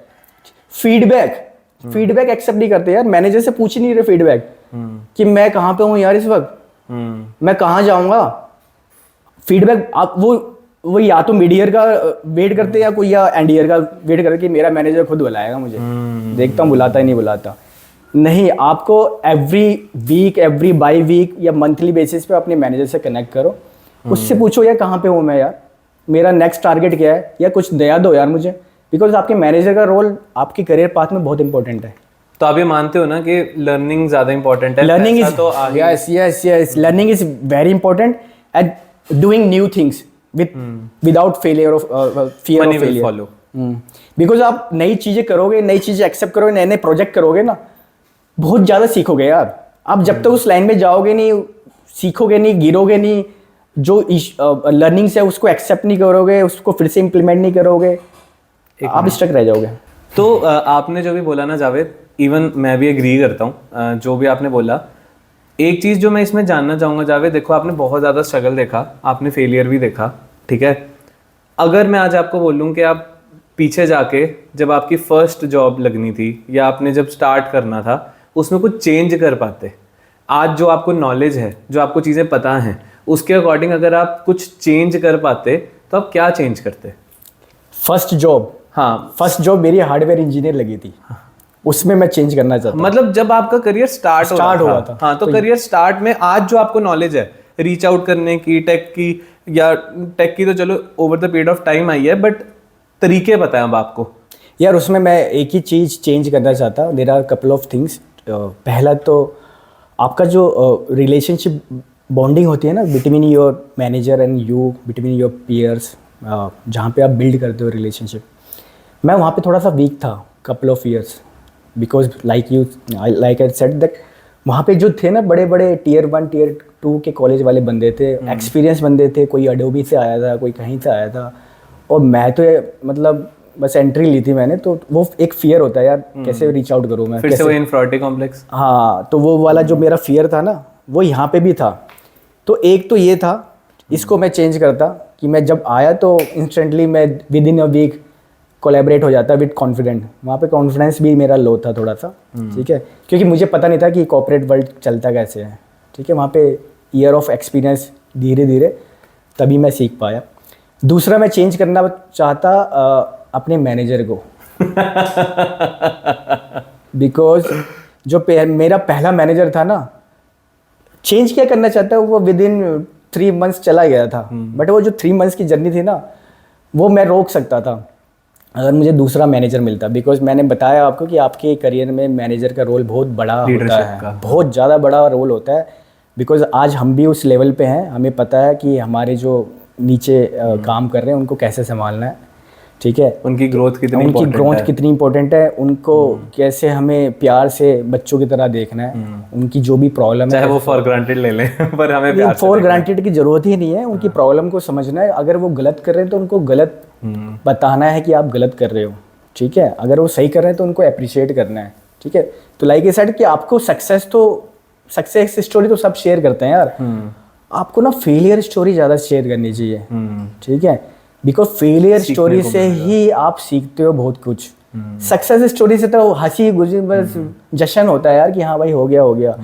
फीडबैक एक्सेप्ट नहीं करते यार, मैनेजर से पूछ ही नहीं रहे फीडबैक कि मैं कहाँ पे हूँ यार इस वक्त, मैं कहाँ जाऊँगा। फीडबैक आप वो या तो मिड ईयर का वेट करते हैं या कोई या एंड ईयर का वेट करते कि मेरा मैनेजर खुद बुलाएगा मुझे, देखता हूँ बुलाता ही नहीं बुलाता। नहीं, आपको every week, every bi week या मंथली बेसिस पे अपने मैनेजर से कनेक्ट करो, उससे पूछो यार कहाँ पे हूँ मैं यार, मेरा नेक्स्ट टारगेट क्या है, या कुछ दया दो यार मुझे। बिकॉज आपके मैनेजर का रोल आपके करियर पाथ में बहुत इंपॉर्टेंट है। तो आप ये मानते हो ना कि लर्निंग ज़्यादा इंपॉर्टेंट है? Learning is yes learning is very important at doing new things without failure of fear of failure. Because आप नई चीज़ें करोगे, नई चीज़ें एक्सेप्ट करोगे, नए नए प्रोजेक्ट करोगे ना, बहुत ज़्यादा सीखोगे यार। आप जब तक उस लाइन में जाओगे नहीं, सीखोगे नहीं, गिरोगे नहीं, जो लर्निंग्स है उसको एक्सेप्ट नहीं करोगे, उसको फिर से इम्प्लीमेंट नहीं करोगे, आप स्टक रह जाओगे। तो आपने जो भी बोला ना जावेद, इवन मैं भी एग्री करता हूँ जो भी आपने बोला। एक चीज़ जो मैं इसमें जानना चाहूँगा जावेद, देखो आपने बहुत ज़्यादा स्ट्रगल देखा, आपने फेलियर भी देखा, ठीक है। अगर मैं आज आपको बोलूँ कि आप पीछे जाके जब आपकी फर्स्ट जॉब लगनी थी या आपने जब स्टार्ट करना था उसमें कुछ चेंज कर पाते, आज जो आपको नॉलेज है, जो आपको चीज़ें पता हैं, उसके अकॉर्डिंग अगर आप कुछ चेंज कर पाते तो आप क्या चेंज करते? फर्स्ट जॉब मेरी हार्डवेयर इंजीनियर लगी थी, उसमें मैं चेंज करना चाहता हूँ। मतलब जब आपका करियर स्टार्ट हुआ था। हाँ, तो करियर स्टार्ट में आज जो आपको नॉलेज है रीच आउट करने की, टेक की तो चलो over the period of time I है, बट तरीके बताएं अब आपको यार। उसमें मैं एक ही चीज़ चेंज करना चाहता हूँ। There are couple of things. पहला तो आपका जो रिलेशनशिप बॉन्डिंग होती है ना between your manager and you, between your peers, जहाँ पे आप बिल्ड करते हो रिलेशनशिप, मैं वहाँ पे थोड़ा सा वीक था couple of years. Because like I said that वहाँ पे जो थे ना बड़े बड़े टियर 1 टियर 2 के कॉलेज वाले बंदे थे, एक्सपीरियंस बंदे थे, कोई अडोबी से आया था, कोई कहीं से आया था, और मैं तो मतलब बस एंट्री ली थी मैंने। तो वो एक फियर होता है यार, कैसे रीच आउट करूँ मैं, फिर से वो इन्फेरिटी कॉम्प्लेक्स। हाँ, तो वो वाला जो मेरा फियर था ना, वो यहाँ पे भी था। तो एक तो ये था, इसको मैं चेंज करता कि मैं जब आया तो इंस्टेंटली मैं within a week collaborate हो जाता विद कॉन्फिडेंट। वहाँ पे कॉन्फिडेंस भी मेरा लो था थोड़ा सा, ठीक है, क्योंकि मुझे पता नहीं था कि कॉर्पोरेट वर्ल्ड चलता कैसे है, ठीक है। वहाँ पे ईयर ऑफ एक्सपीरियंस धीरे धीरे तभी मैं सीख पाया। दूसरा मैं चेंज करना चाहता अपने मैनेजर को बिकॉज जो मेरा पहला मैनेजर था ना, चेंज क्या करना चाहता वो विद इन 3 मंथ्स चला गया था। बट वो जो 3 मंथ्स की जर्नी थी ना, वो मैं रोक सकता था अगर मुझे दूसरा मैनेजर मिलता। बिकॉज मैंने बताया आपको कि आपके करियर में मैनेजर का रोल बहुत बड़ा होता है, बहुत ज़्यादा बड़ा रोल होता है। बिकॉज आज हम भी उस लेवल पे हैं, हमें पता है कि हमारे जो नीचे काम कर रहे हैं उनको कैसे संभालना है, ठीक है, उनकी ग्रोथ कितनी इंपॉर्टेंट है, उनको कैसे हमें प्यार से बच्चों की तरह देखना है, उनकी जो भी प्रॉब्लम है, चाहे वो फॉर ग्रांटेड ले लें पर हमें प्यार से फॉर ग्रांटेड की जरूरत ही नहीं है, उनकी प्रॉब्लम को समझना है। अगर वो गलत कर रहे हैं तो उनको गलत बताना है कि आप गलत कर रहे हो, ठीक है। अगर वो सही कर रहे हैं तो उनको अप्रिशिएट करना है, ठीक है। तो लाइक ये सेड कि आपको सक्सेस स्टोरी तो सब शेयर करते हैं यार, आपको ना फेलियर स्टोरी ज़्यादा शेयर करनी चाहिए, ठीक है। बिकॉज फेलियर स्टोरी से ही आप सीखते हो बहुत कुछ। सक्सेस स्टोरी से तो हंसी गुजरी बस जश्न होता है यार कि हाँ भाई हो गया।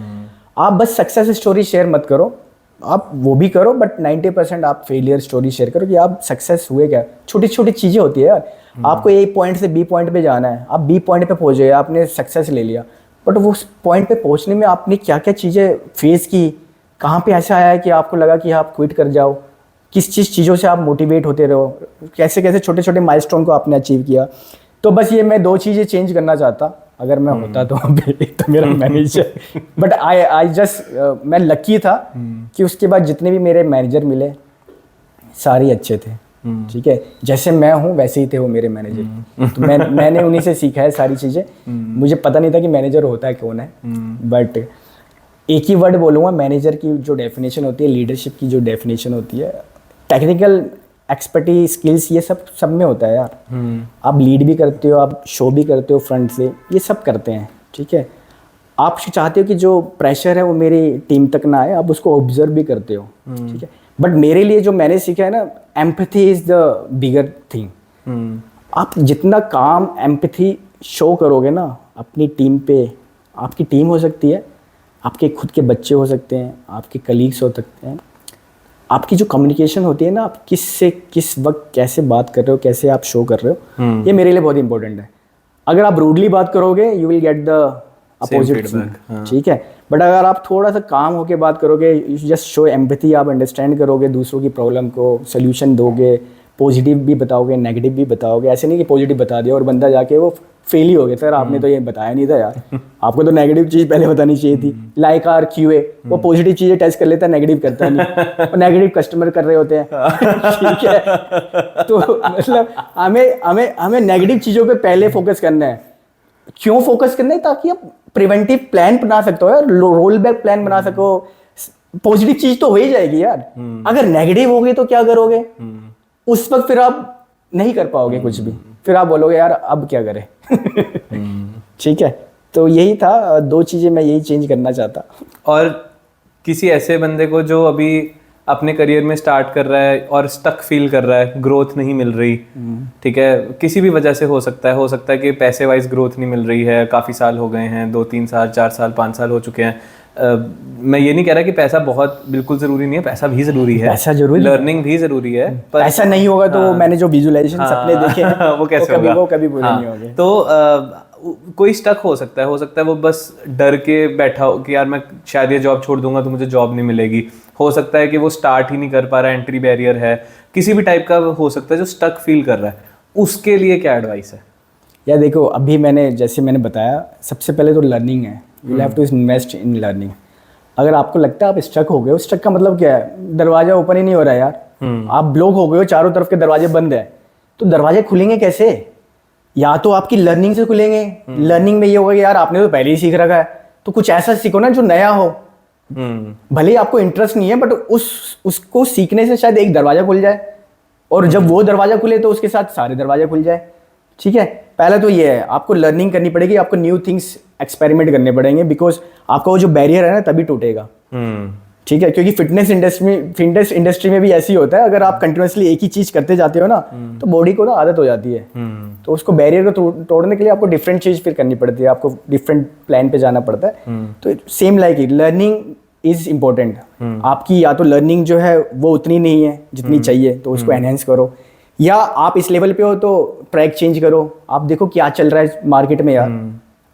आप बस सक्सेस स्टोरी शेयर मत करो, आप वो भी करो बट 90% आप फेलियर स्टोरी शेयर करो कि आप सक्सेस हुए क्या। छोटी छोटी चीज़ें होती है यार, आपको ए पॉइंट से बी पॉइंट पे जाना है, आप बी पॉइंट पे पहुँचे, आपने सक्सेस ले लिया, बट वो उस पॉइंट पे पहुँचने में आपने क्या क्या चीज़ें फेस की, कहाँ पे ऐसा आया है कि आपको लगा कि आप क्विट कर जाओ, किस चीज़ों से आप मोटिवेट होते रहो, कैसे कैसे छोटे छोटे माइलस्टोन को आपने अचीव किया। तो बस ये मैं 2 चीज़ें चेंज करना चाहता अगर मैं होता तो। एक तो मेरा मैनेजर, बट आई जस्ट मैं लकी था कि उसके बाद जितने भी मेरे मैनेजर मिले सारे अच्छे थे, ठीक है। जैसे मैं हूँ वैसे ही थे वो मेरे मैनेजर। तो मैंने उन्हीं से सीखा है सारी चीज़ें। मुझे पता नहीं था कि मैनेजर होता है कौन है, बट एक ही वर्ड बोलूँगा, मैनेजर की जो डेफिनेशन होती है, लीडरशिप की जो डेफिनेशन होती है, टेक्निकल एक्सपर्टीज स्किल्स, ये सब में होता है यार। आप लीड भी करते हो, आप शो भी करते हो फ्रंट से, ये सब करते हैं, ठीक है। आप चाहते हो कि जो प्रेशर है वो मेरी टीम तक ना आए, आप उसको ऑब्जर्व भी करते हो, ठीक है। बट मेरे लिए जो मैंने सीखा है ना, empathy is the bigger thing. आप जितना काम एम्पैथी शो करोगे ना अपनी टीम पे, आपकी टीम हो सकती है, आपके खुद के बच्चे हो सकते हैं, आपके कलीग्स हो सकते हैं, आपकी जो कम्युनिकेशन होती है ना, आप किससे किस वक्त कैसे बात कर रहे हो, कैसे आप शो कर रहे हो, ये मेरे लिए बहुत इंपॉर्टेंट है। अगर आप रूडली बात करोगे you will get the opposite, ठीक है। बट अगर आप थोड़ा सा काम होके बात करोगे, यू जस्ट शो एम्पैथी, आप अंडरस्टैंड करोगे दूसरों की प्रॉब्लम को, सोल्यूशन दोगे, पॉजिटिव भी बताओगे, नेगेटिव भी बताओगे। ऐसे नहीं कि पॉजिटिव बता दिया और बंदा जाके वो फेल ही हो गया, सर आपने तो ये बताया नहीं था यार, आपको तो नेगेटिव चीज़ पहले बतानी चाहिए थी। लाइक आर QA, वो पॉजिटिव चीज़ें टेस्ट कर लेता है, नेगेटिव करता नहीं, वो नेगेटिव कस्टमर कर रहे होते हैं ठीक है। तो मतलब हमें नेगेटिव चीज़ों पे पहले फोकस करना है। क्यों फोकस करना है? ताकि आप प्रिवेंटिव प्लान बना सकते हो यार, रोल बैक प्लान बना सको। पॉजिटिव चीज़ तो हो ही जाएगी यार, अगर नेगेटिव होगी तो क्या करोगे उस वक्त? फिर आप नहीं कर पाओगे कुछ भी, फिर आप बोलोगे यार अब क्या करें ठीक है। तो यही था, 2 चीज़ें मैं यही चेंज करना चाहता। और किसी ऐसे बंदे को जो अभी अपने करियर में स्टार्ट कर रहा है और स्टक फील कर रहा है, ग्रोथ नहीं मिल रही, ठीक है, किसी भी वजह से हो सकता है कि पैसे वाइज ग्रोथ नहीं मिल रही है, काफ़ी साल हो गए हैं, 2-3 साल 4 साल 5 साल हो चुके हैं। मैं ये नहीं कह रहा कि पैसा बहुत बिल्कुल ज़रूरी नहीं है, पैसा भी ज़रूरी है, पैसा जरूरी, लर्निंग भी ज़रूरी है, पर ऐसा नहीं होगा तो मैंने जो विजुअलाइजेशन सपने देखे हैं वो कैसे होगा, वो कभी पूरे नहीं होंगे। तो कोई स्टक हो सकता है वो बस डर के बैठा हो कि यार मैं शायद ये जॉब छोड़ दूंगा तो मुझे जॉब नहीं मिलेगी। हो सकता है कि वो स्टार्ट ही नहीं कर पा रहा है, एंट्री बैरियर है, किसी भी टाइप का हो सकता है जो स्टक फील कर रहा है, उसके लिए क्या एडवाइस है? यार देखो, अभी जैसे मैंने बताया, सबसे पहले तो लर्निंग है, you have to invest in learning. अगर आपको लगता है आप स्टक हो गए हो, स्टक का मतलब क्या है? दरवाजा ओपन ही नहीं हो रहा है यार, आप ब्लॉक हो गए हो, चारों तरफ के दरवाजे बंद है, तो दरवाजे खुलेंगे कैसे? या तो आपकी लर्निंग से खुलेंगे। लर्निंग में ये होगा कि यार आपने तो पहले ही सीख रखा है, तो कुछ ऐसा सीखो ना जो नया हो। भले ही आपको इंटरेस्ट नहीं है, बट उसको सीखने से शायद एक दरवाजा खुल जाए, और जब वो दरवाजा खुले तो उसके साथ सारे दरवाजे खुल जाए, ठीक है। पहले तो ये है, आपको लर्निंग करनी पड़ेगी, आपको न्यू थिंग्स एक्सपेरिमेंट करने पड़ेंगे, बिकॉज आपका वो जो बैरियर है ना तभी टूटेगा, ठीक है। क्योंकि फिटनेस इंडस्ट्री में भी ऐसे ही होता है, अगर आप कंटिन्यूसली एक ही चीज करते जाते हो ना तो बॉडी को ना आदत हो जाती है, तो उसको बैरियर को तोड़ने के लिए आपको डिफरेंट चीज फिर करनी पड़ती है, आपको डिफरेंट प्लान पे जाना पड़ता है। तो same like it, learning is important. आपकी या तो लर्निंग जो है वो उतनी नहीं है जितनी चाहिए, तो उसको एनहेंस करो, या आप इस लेवल पे हो तो ट्रैक चेंज करो, आप देखो क्या चल रहा है मार्केट में यार,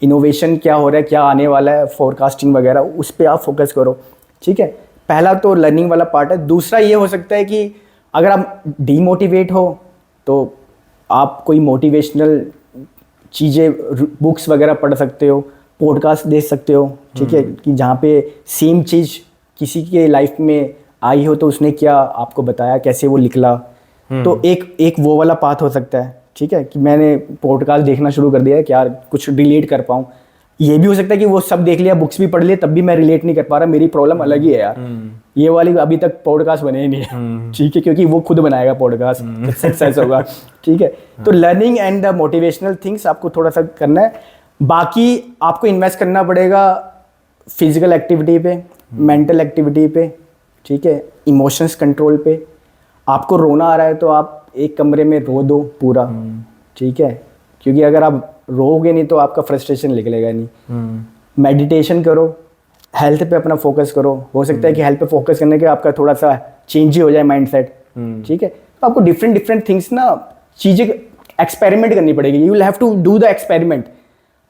इनोवेशन क्या हो रहा है, क्या आने वाला है, फोरकास्टिंग वगैरह, उस पर आप फोकस करो, ठीक है। पहला तो लर्निंग वाला पार्ट है। दूसरा ये हो सकता है कि अगर आप डीमोटिवेट हो तो आप कोई मोटिवेशनल चीज़ें, बुक्स वगैरह पढ़ सकते हो, पॉडकास्ट देख सकते हो, ठीक है, कि जहाँ पे सेम चीज़ किसी के लाइफ में आई हो तो उसने क्या आपको बताया, कैसे वो निकला, तो एक वो वाला पाथ हो सकता है, ठीक है, कि मैंने पॉडकास्ट देखना शुरू कर दिया है कि यार कुछ रिलेट कर पाऊँ। ये भी हो सकता है कि वो सब देख लिया, बुक्स भी पढ़ लिए, तब भी मैं रिलेट नहीं कर पा रहा, मेरी प्रॉब्लम अलग ही है यार, ये वाली अभी तक पॉडकास्ट बने ही नहीं है, ठीक है, क्योंकि वो खुद बनाएगा पॉडकास्ट, सक्सेस होगा, ठीक है। तो learning and the motivational things आपको थोड़ा सा करना है। बाकी आपको इन्वेस्ट करना पड़ेगा फिजिकल एक्टिविटी पे, मेंटल एक्टिविटी पे, ठीक है, इमोशंस कंट्रोल पे। आपको रोना आ रहा है तो आप एक कमरे में रो दो पूरा, ठीक है, क्योंकि अगर आप रोओगे नहीं तो आपका फ्रस्ट्रेशन निकलेगा नहीं। मेडिटेशन करो, हेल्थ पे अपना फोकस करो, हो सकता है कि हेल्थ पे फोकस करने के आपका थोड़ा सा चेंज ही हो जाए माइंडसेट, ठीक है। तो आपको डिफरेंट थिंग्स ना, चीज़ें एक्सपेरिमेंट करनी पड़ेगी, you will have to do the experiment.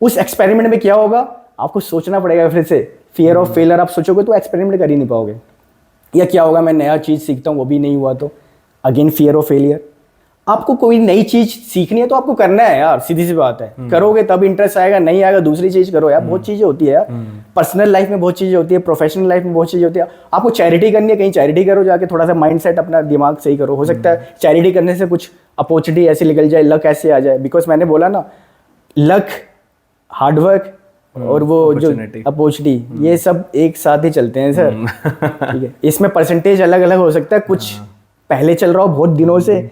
उस एक्सपेरिमेंट में क्या होगा आपको सोचना पड़ेगा, फिर से फियर ऑफ फेलियर, आप सोचोगे तो एक्सपेरिमेंट कर ही नहीं पाओगे। या क्या होगा, मैं नया चीज़ सीखता हूँ वो भी नहीं हुआ तो अगेन फियर ऑफ फेलियर। आपको कोई नई चीज सीखनी है तो आपको करना है यार, सीधी सी बात है, करोगे तब इंटरेस्ट आएगा, नहीं आएगा दूसरी चीज करो यार। बहुत चीजें होती है यार, पर्सनल लाइफ में बहुत चीजें होती है, प्रोफेशनल लाइफ में बहुत चीजें होती है। आपको चैरिटी करनी है, कहीं चैरिटी करो जाके, थोड़ा सा माइंडसेट अपना दिमाग सही करो। हो सकता है चैरिटी करने से कुछ अपॉर्चुनिटी ऐसी निकल जाए, लक ऐसे आ जाए, बिकॉज मैंने बोला ना, लक, हार्डवर्क और वो जो अपॉर्चुनिटी, ये सब एक साथ ही चलते हैं सर, ठीक है। इसमें परसेंटेज अलग अलग हो सकता है, कुछ पहले चल रहा हो बहुत दिनों से,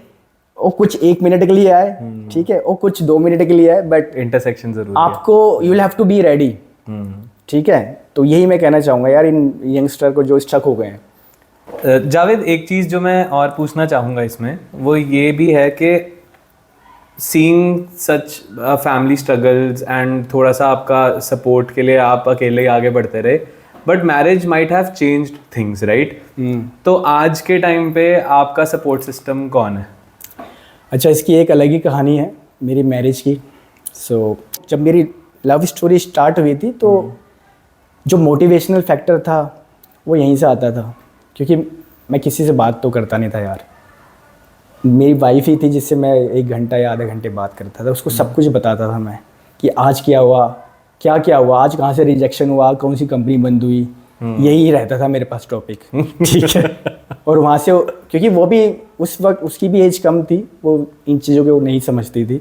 और कुछ 1 मिनट के लिए आए, ठीक है, और कुछ 2 मिनट के लिए आए, बट इंटरसेक्शन जरूर आपको you will have to be ready, ठीक है। तो यही मैं कहना चाहूँगा यार इन यंगस्टर को जो स्टक हो गए हैं, जावेद, एक चीज़ जो मैं और पूछना चाहूँगा इसमें वो ये भी है कि seeing such family struggles and थोड़ा सा आपका सपोर्ट के लिए आप अकेले ही आगे बढ़ते रहे, but marriage might have changed things, right? तो आज के टाइम पे आपका सपोर्ट सिस्टम कौन है? अच्छा, इसकी एक अलग ही कहानी है मेरी मैरिज की। सो जब मेरी लव स्टोरी स्टार्ट हुई थी तो जो मोटिवेशनल फैक्टर था वो यहीं से आता था, क्योंकि मैं किसी से बात तो करता नहीं था यार। मेरी वाइफ ही थी जिससे मैं 1 घंटा या आधे घंटे बात करता था, उसको सब कुछ बताता था मैं कि आज क्या हुआ, क्या हुआ, आज कहाँ से रिजेक्शन हुआ, कौन सी कंपनी बंद हुई, यही रहता था मेरे पास टॉपिक। ठीक है। और वहाँ से क्योंकि वो भी उस वक्त उसकी भी एज कम थी, वो इन चीज़ों को नहीं समझती थी,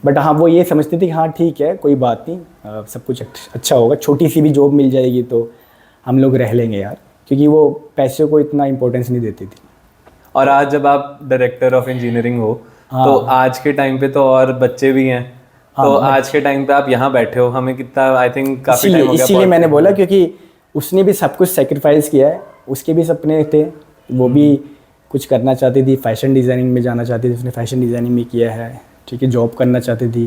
बट हाँ वो ये समझती थी कि हाँ ठीक है कोई बात नहीं, सब कुछ अच्छा होगा, छोटी सी भी जॉब मिल जाएगी तो हम लोग रह लेंगे यार, क्योंकि वो पैसे को इतना इंपॉर्टेंस नहीं देती थी। और आज जब आप डायरेक्टर ऑफ इंजीनियरिंग हो, हाँ। तो आज के टाइम पे तो और बच्चे भी हैं, हाँ, तो आज के टाइम पे आप यहाँ बैठे हो, हमें कितना आई थिंक काफ़ी टाइम हो गया। इसीलिए मैंने बोला क्योंकि उसने भी सब कुछ सेक्रीफाइस किया है, उसके भी सपने थे, वो भी कुछ करना चाहती थी, फैशन डिज़ाइनिंग में जाना चाहती थी, उसने फैशन डिज़ाइनिंग में किया है, ठीक है, जॉब करना चाहती थी,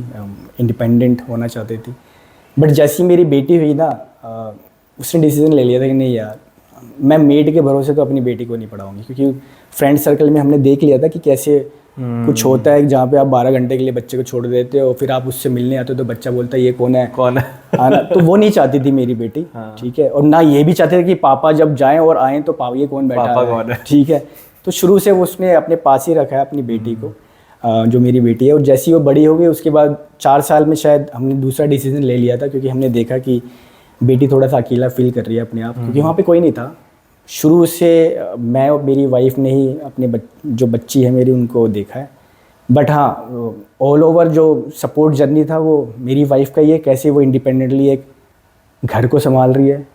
इंडिपेंडेंट होना चाहती थी। बट जैसी मेरी बेटी हुई ना, उसने डिसीजन ले लिया था कि नहीं यार, मैं मेड के भरोसे तो अपनी बेटी को नहीं पढ़ाऊंगी, क्योंकि फ्रेंड सर्कल में हमने देख लिया था कि कैसे कुछ होता है जहाँ पे आप 12 घंटे के लिए बच्चे को छोड़ देते हो, फिर आप उससे मिलने आते हो तो बच्चा बोलता है ये कौन है ना, तो वो नहीं चाहती थी मेरी बेटी। ठीक है, और ना ये भी चाहते थे कि पापा जब जाएं और आएं तो पापा ये कौन बैठा है। ठीक है, तो शुरू से उसने अपने पास ही रखा है अपनी बेटी को, जो मेरी बेटी है। और जैसी वो बड़ी हो गई उसके बाद 4 साल में शायद हमने दूसरा डिसीजन ले लिया था, क्योंकि हमने देखा कि बेटी थोड़ा सा अकेला फील कर रही है अपने आप, क्योंकि वहाँ पे कोई नहीं था। शुरू से मैं और मेरी वाइफ ने ही अपने जो बच्ची है मेरी उनको देखा है। बट हाँ, ऑल ओवर जो सपोर्ट जर्नी था वो मेरी वाइफ का ही है, कैसे वो इंडिपेंडेंटली एक घर को संभाल रही है,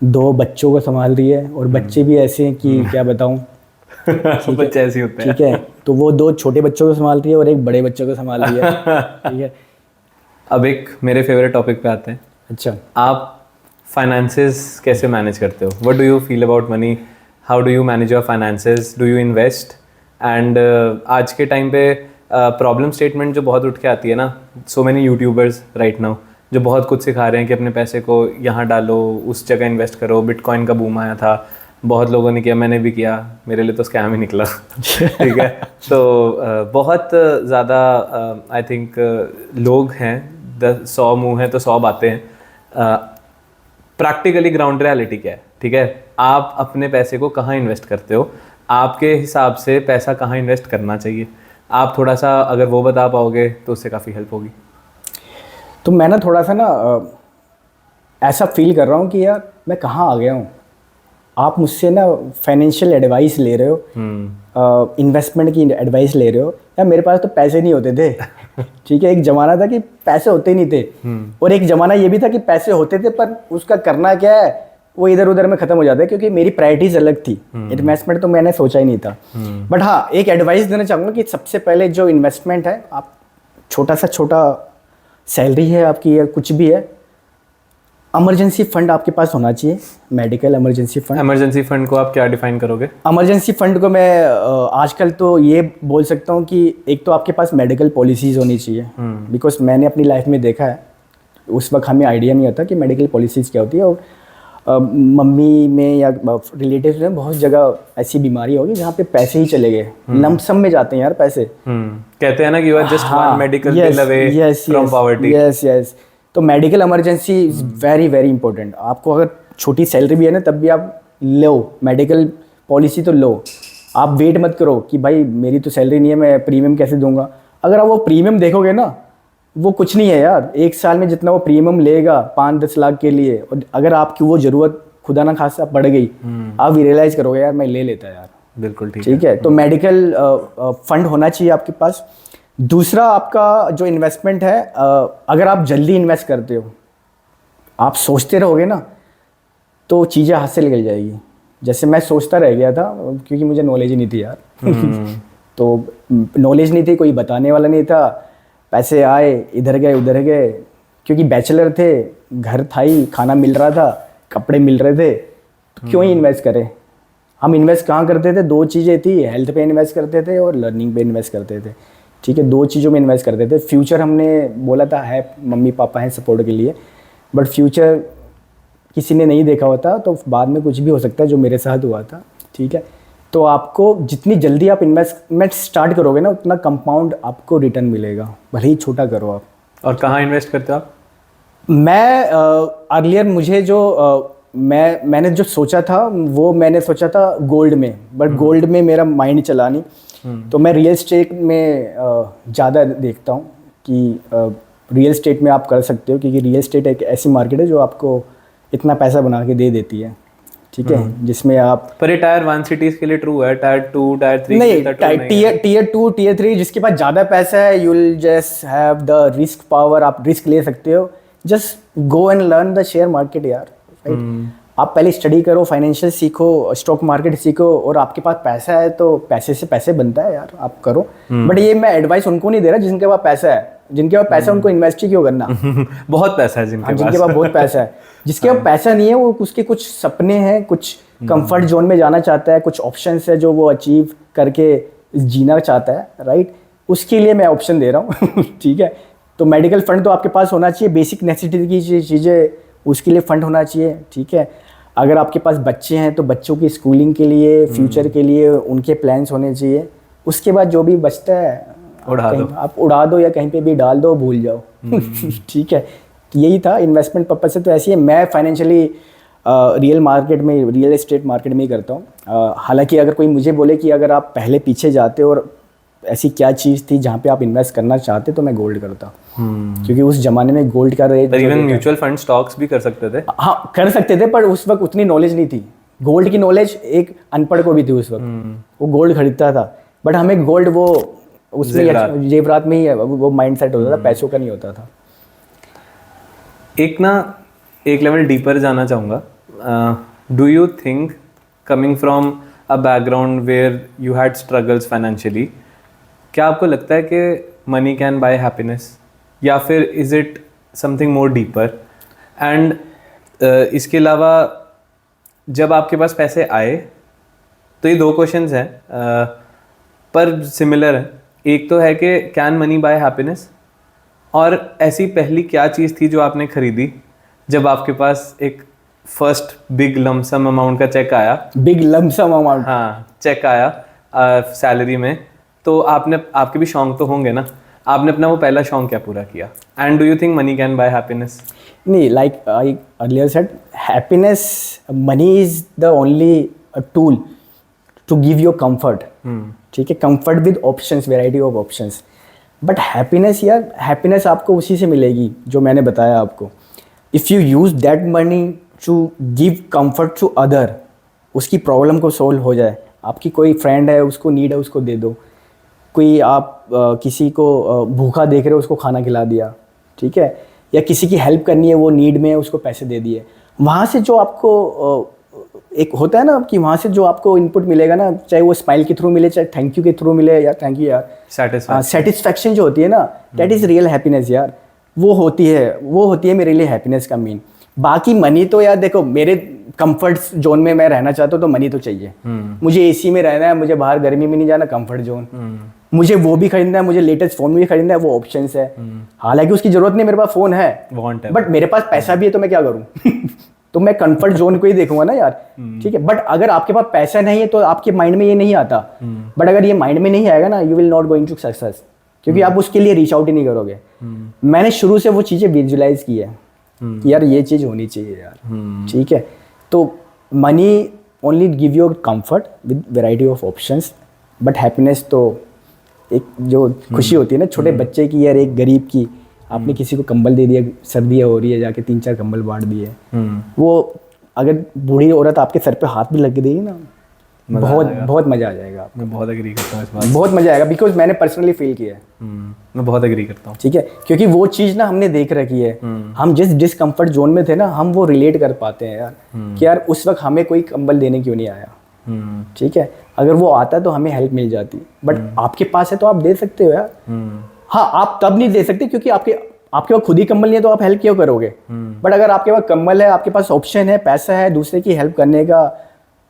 2 बच्चों को संभाल रही है, और बच्चे भी ऐसे हैं कि क्या बताऊँ। बच्चे ऐसे होते हैं। ठीक है, तो वो 2 छोटे बच्चों को संभाल रही है और एक बड़े बच्चों को संभाल रही है। ठीक है, अब एक मेरे फेवरेट टॉपिक पे आते हैं। अच्छा, आप फाइनेंसेस कैसे मैनेज करते हो? What do you feel about money? How do you manage your finances? Do you invest? And आज के टाइम पे प्रॉब्लम स्टेटमेंट जो बहुत उठ के आती है ना, so many YouTubers right now जो बहुत कुछ सिखा रहे हैं कि अपने पैसे को यहाँ डालो, उस जगह इन्वेस्ट करो, बिटकॉइन का बूम आया था, बहुत लोगों ने किया, मैंने भी किया, मेरे लिए तो स्कैम ही निकला। ठीक है, तो बहुत ज़्यादा आई थिंक लोग हैं, 100 मुँह हैं तो 100 बातें हैं। प्रैक्टिकली ग्राउंड रियलिटी क्या है? ठीक है, आप अपने पैसे को कहाँ इन्वेस्ट करते हो? आपके हिसाब से पैसा कहाँ इन्वेस्ट करना चाहिए? आप थोड़ा सा अगर वो बता पाओगे तो उससे काफ़ी हेल्प होगी। तो मैं ना थोड़ा सा ना ऐसा फील कर रहा हूँ कि यार मैं कहाँ आ गया हूँ। आप मुझसे ना फाइनेंशियल एडवाइस ले रहे हो, इन्वेस्टमेंट की एडवाइस ले रहे हो, यार मेरे पास तो पैसे नहीं होते थे। ठीक है, एक ज़माना था कि पैसे होते ही नहीं थे, और एक ज़माना ये भी था कि पैसे होते थे पर उसका करना क्या है वो इधर उधर में ख़त्म हो जाता है, क्योंकि मेरी प्रायोरिटीज़ अलग थी। इन्वेस्टमेंट तो मैंने सोचा ही नहीं था। बट हाँ, एक एडवाइस देना चाहूँगा कि सबसे पहले जो इन्वेस्टमेंट है, आप छोटा सैलरी है आपकी या कुछ भी है, इमरजेंसी फंड आपके पास होना चाहिए, medical emergency fund. Emergency fund को आप क्या डिफाइन करोगे? इमरजेंसी फंड को मैं आजकल तो ये बोल सकता हूँ कि एक तो आपके पास मेडिकल पॉलिसीज़ होनी चाहिए, बिकॉज मैंने अपनी लाइफ में देखा है, उस वक्त हमें आइडिया नहीं होता कि मेडिकल पॉलिसीज़ क्या होती है। और मम्मी में या रिलेटिव्स में बहुत जगह ऐसी बीमारी होगी जहाँ पे पैसे ही चले गए, लमसम में जाते हैं यार पैसे। कहते हैं ना कि you are just one medical bill away from poverty. Yes, तो medical emergency is very very important. आपको अगर छोटी सैलरी भी है ना तब भी आप लो मेडिकल पॉलिसी तो लो। आप वेट मत करो कि भाई मेरी तो सैलरी नहीं है, मैं प्रीमियम कैसे दूंगा। अगर आप वो प्रीमियम देखोगे ना, वो कुछ नहीं है यार। 1 साल में जितना वो प्रीमियम लेगा 5-10 लाख के लिए, और अगर आपकी वो ज़रूरत खुदा ना खासा पड़ गई, आप रियलाइज़ करोगे यार मैं ले लेता यार। बिल्कुल ठीक है, तो मेडिकल फंड होना चाहिए आपके पास। दूसरा, आपका जो इन्वेस्टमेंट है, अगर आप जल्दी इन्वेस्ट करते हो, आप सोचते रहोगे ना, तो चीज़ें हाथ से निकल जाएगी। जैसे मैं सोचता रह गया था क्योंकि मुझे नॉलेज ही नहीं थी यार। तो नॉलेज नहीं थी, कोई बताने वाला नहीं था, पैसे आए इधर गए उधर गए, क्योंकि बैचलर थे, घर था ही, खाना मिल रहा था, कपड़े मिल रहे थे, तो क्यों ही इन्वेस्ट करें। हम इन्वेस्ट कहाँ करते थे? दो चीज़ें थी, हेल्थ पे इन्वेस्ट करते थे और लर्निंग पे इन्वेस्ट करते थे, ठीक है, दो चीज़ों में इन्वेस्ट करते थे। फ्यूचर हमने बोला था है, मम्मी पापा हैं सपोर्ट के लिए, बट फ्यूचर किसी ने नहीं देखा होता तो बाद में कुछ भी हो सकता है, जो मेरे साथ हुआ था, ठीक है। तो आपको जितनी जल्दी आप इन्वेस्टमेंट स्टार्ट करोगे ना, उतना कंपाउंड आपको रिटर्न मिलेगा, भले ही छोटा करो आप। और कहाँ इन्वेस्ट करते हो आप? मैं अर्लियर मुझे जो मैंने जो सोचा था वो मैंने सोचा था गोल्ड में, बट गोल्ड में मेरा माइंड चला नहीं, तो मैं रियल एस्टेट में ज़्यादा देखता हूँ कि रियल एस्टेट में आप कर सकते हो, क्योंकि रियल एस्टेट एक ऐसी मार्केट है जो आपको इतना पैसा बना के दे देती है, ठीक है, जिसमें आप। पर ये टायर 1 सिटीज के लिए ट्रू है, टायर 2 टायर 3 नहीं, टीयर 2 टीयर 3 जिसके पास ज़्यादा पैसा है, you will just have the risk power, आप रिस्क ले सकते हो। Just go and learn the share market यार, राइट। आप पहले स्टडी करो, फाइनेंशियल सीखो, स्टॉक मार्केट सीखो, और आपके पास पैसा है तो पैसे से पैसे बनता है यार, आप करो। बट ये मैं एडवाइस उनको नहीं दे रहा जिनके पास पैसा है, जिनके पास पैसा उनको इन्वेस्ट ही क्यों करना। बहुत पैसा है जिनके पास बहुत पैसा है, जिसके पास पैसा नहीं है वो, उसके कुछ सपने हैं, कुछ कंफर्ट जोन में जाना चाहता है, कुछ ऑप्शंस है जो वो अचीव करके जीना चाहता है, राइट, उसके लिए मैं ऑप्शन दे रहा हूँ। ठीक है, तो मेडिकल फंड तो आपके पास होना चाहिए, बेसिक नेसेसिटी की चीज़ें, उसके लिए फंड होना चाहिए, ठीक है। अगर आपके पास बच्चे हैं तो बच्चों की स्कूलिंग के लिए, फ्यूचर के लिए उनके प्लान्स होने चाहिए। उसके बाद जो भी बचता है आप उड़ा दो या कहीं पे भी डाल दो, भूल जाओ। ठीक है, यही था इन्वेस्टमेंट पर्पज से। तो ऐसी है, मैं फाइनेंशियली रियल एस्टेट मार्केट में ही करता हूँ। हालांकि अगर कोई मुझे बोले कि अगर आप पहले पीछे जाते और ऐसी क्या चीज़ थी जहाँ पे आप इन्वेस्ट करना चाहते, तो मैं गोल्ड करता, क्योंकि उस जमाने में गोल्ड का rate, even mutual fund stocks भी कर सकते थे। हाँ कर सकते थे, पर उस वक्त उतनी नॉलेज नहीं थी। गोल्ड की नॉलेज एक अनपढ़ को भी थी उस वक्त, वो गोल्ड खरीदता था, बट हमें गोल्ड वो उसमें जेवरात में ही वो माइंड सेट होता था, पैसों का नहीं होता था। एक लेवल डीपर जाना चाहूँगा। Do you think coming from a background where you had struggles financially, क्या आपको लगता है कि मनी कैन बाय हैप्पीनेस, या फिर is it something more deeper? And इसके अलावा जब आपके पास पैसे आए, तो ये दो क्वेश्चंस हैं पर सिमिलर है। एक तो है कि कैन मनी बाय हैप्पीनेस, और ऐसी पहली क्या चीज़ थी जो आपने खरीदी जब आपके पास एक फर्स्ट बिग लमसम अमाउंट का चेक आया? Big lump sum amount? हाँ, चेक आया सैलरी में, तो आपके भी शौक तो होंगे ना, आपने अपना वो पहला शौक क्या पूरा किया? And do you think money can buy happiness? नहीं, like I earlier said, happiness, money is the only tool to give your comfort, ठीक है, comfort with options, variety of options. But happiness यार, हैप्पीनेस आपको उसी से मिलेगी जो मैंने बताया आपको। If you use that money to give comfort to other, उसकी प्रॉब्लम को सोल्व हो जाए, आपकी कोई फ्रेंड है उसको नीड है उसको दे दो, कोई आप किसी को भूखा देख रहे हो उसको खाना खिला दिया, ठीक है, या किसी की हेल्प करनी है वो नीड में है उसको पैसे दे दिए, वहाँ से जो आपको एक होता है ना कि वहाँ से जो आपको इनपुट मिलेगा ना, चाहे वो स्माइल के थ्रू मिले, चाहे थैंक यू के थ्रू मिले, यार थैंक यू यार, सेटिस्फैक्शन जो होती है ना, दैट इज़ रियल हैप्पीनेस यार, वो होती है मेरे लिए हैप्पीनेस का मीन। बाकी मनी तो यार देखो, मेरे कंफर्ट जोन में मैं रहना चाहता हूँ तो मनी तो चाहिए। मुझे एसी में रहना है, मुझे बाहर गर्मी में नहीं जाना, कंफर्ट जोन। मुझे वो भी खरीदना है, मुझे लेटेस्ट फोन भी खरीदना है, वो ऑप्शंस है। हालांकि उसकी जरूरत नहीं, मेरे पास फोन है, बट मेरे पास पैसा भी है, तो मैं क्या करूँ? तो मैं कंफर्ट जोन को ही देखूंगा ना यार, ठीक है। बट अगर आपके पास पैसा नहीं है तो आपके माइंड में ये नहीं आता, बट अगर ये माइंड में नहीं आएगा ना, you will not going to success, क्योंकि आप उसके लिए रीच आउट ही नहीं करोगे। मैंने शुरू से वो चीज़ें विजुअलाइज की है कि यार ये चीज़ होनी चाहिए यार, ठीक है। तो money only give you comfort with variety of options, but happiness तो एक जो खुशी होती है ना छोटे बच्चे की, यार एक गरीब की, आपने किसी को कंबल दे दिया, सर्दियाँ हो रही है, जाके 3-4 कंबल बांट दिए, वो अगर बूढ़ी औरत आपके सर पे हाथ भी लग देगी ना, बहुत मजा आ जाएगा। मैं बहुत एग्री करता हूँ इस बात, बहुत मजा आएगा, बिकॉज मैंने पर्सनली फील किया है। मैं बहुत एग्री करता हूँ, ठीक है, क्योंकि वो चीज़ ना हमने देख रखी है। हम जिस डिस्कम्फर्ट जोन में थे ना, हम वो रिलेट कर पाते हैं यार, कि यार उस वक्त हमें कोई कंबल देने क्यों नहीं आया, ठीक है, अगर वो आता तो हमें हेल्प मिल जाती, बट आपके पास है तो आप दे सकते हो यार। हाँ, आप तब नहीं दे सकते क्योंकि आपके पास खुद ही कंबल नहीं है, तो आप हेल्प क्यों करोगे? बट अगर आपके पास कंबल है, आपके पास ऑप्शन है, पैसा है दूसरे की हेल्प करने का,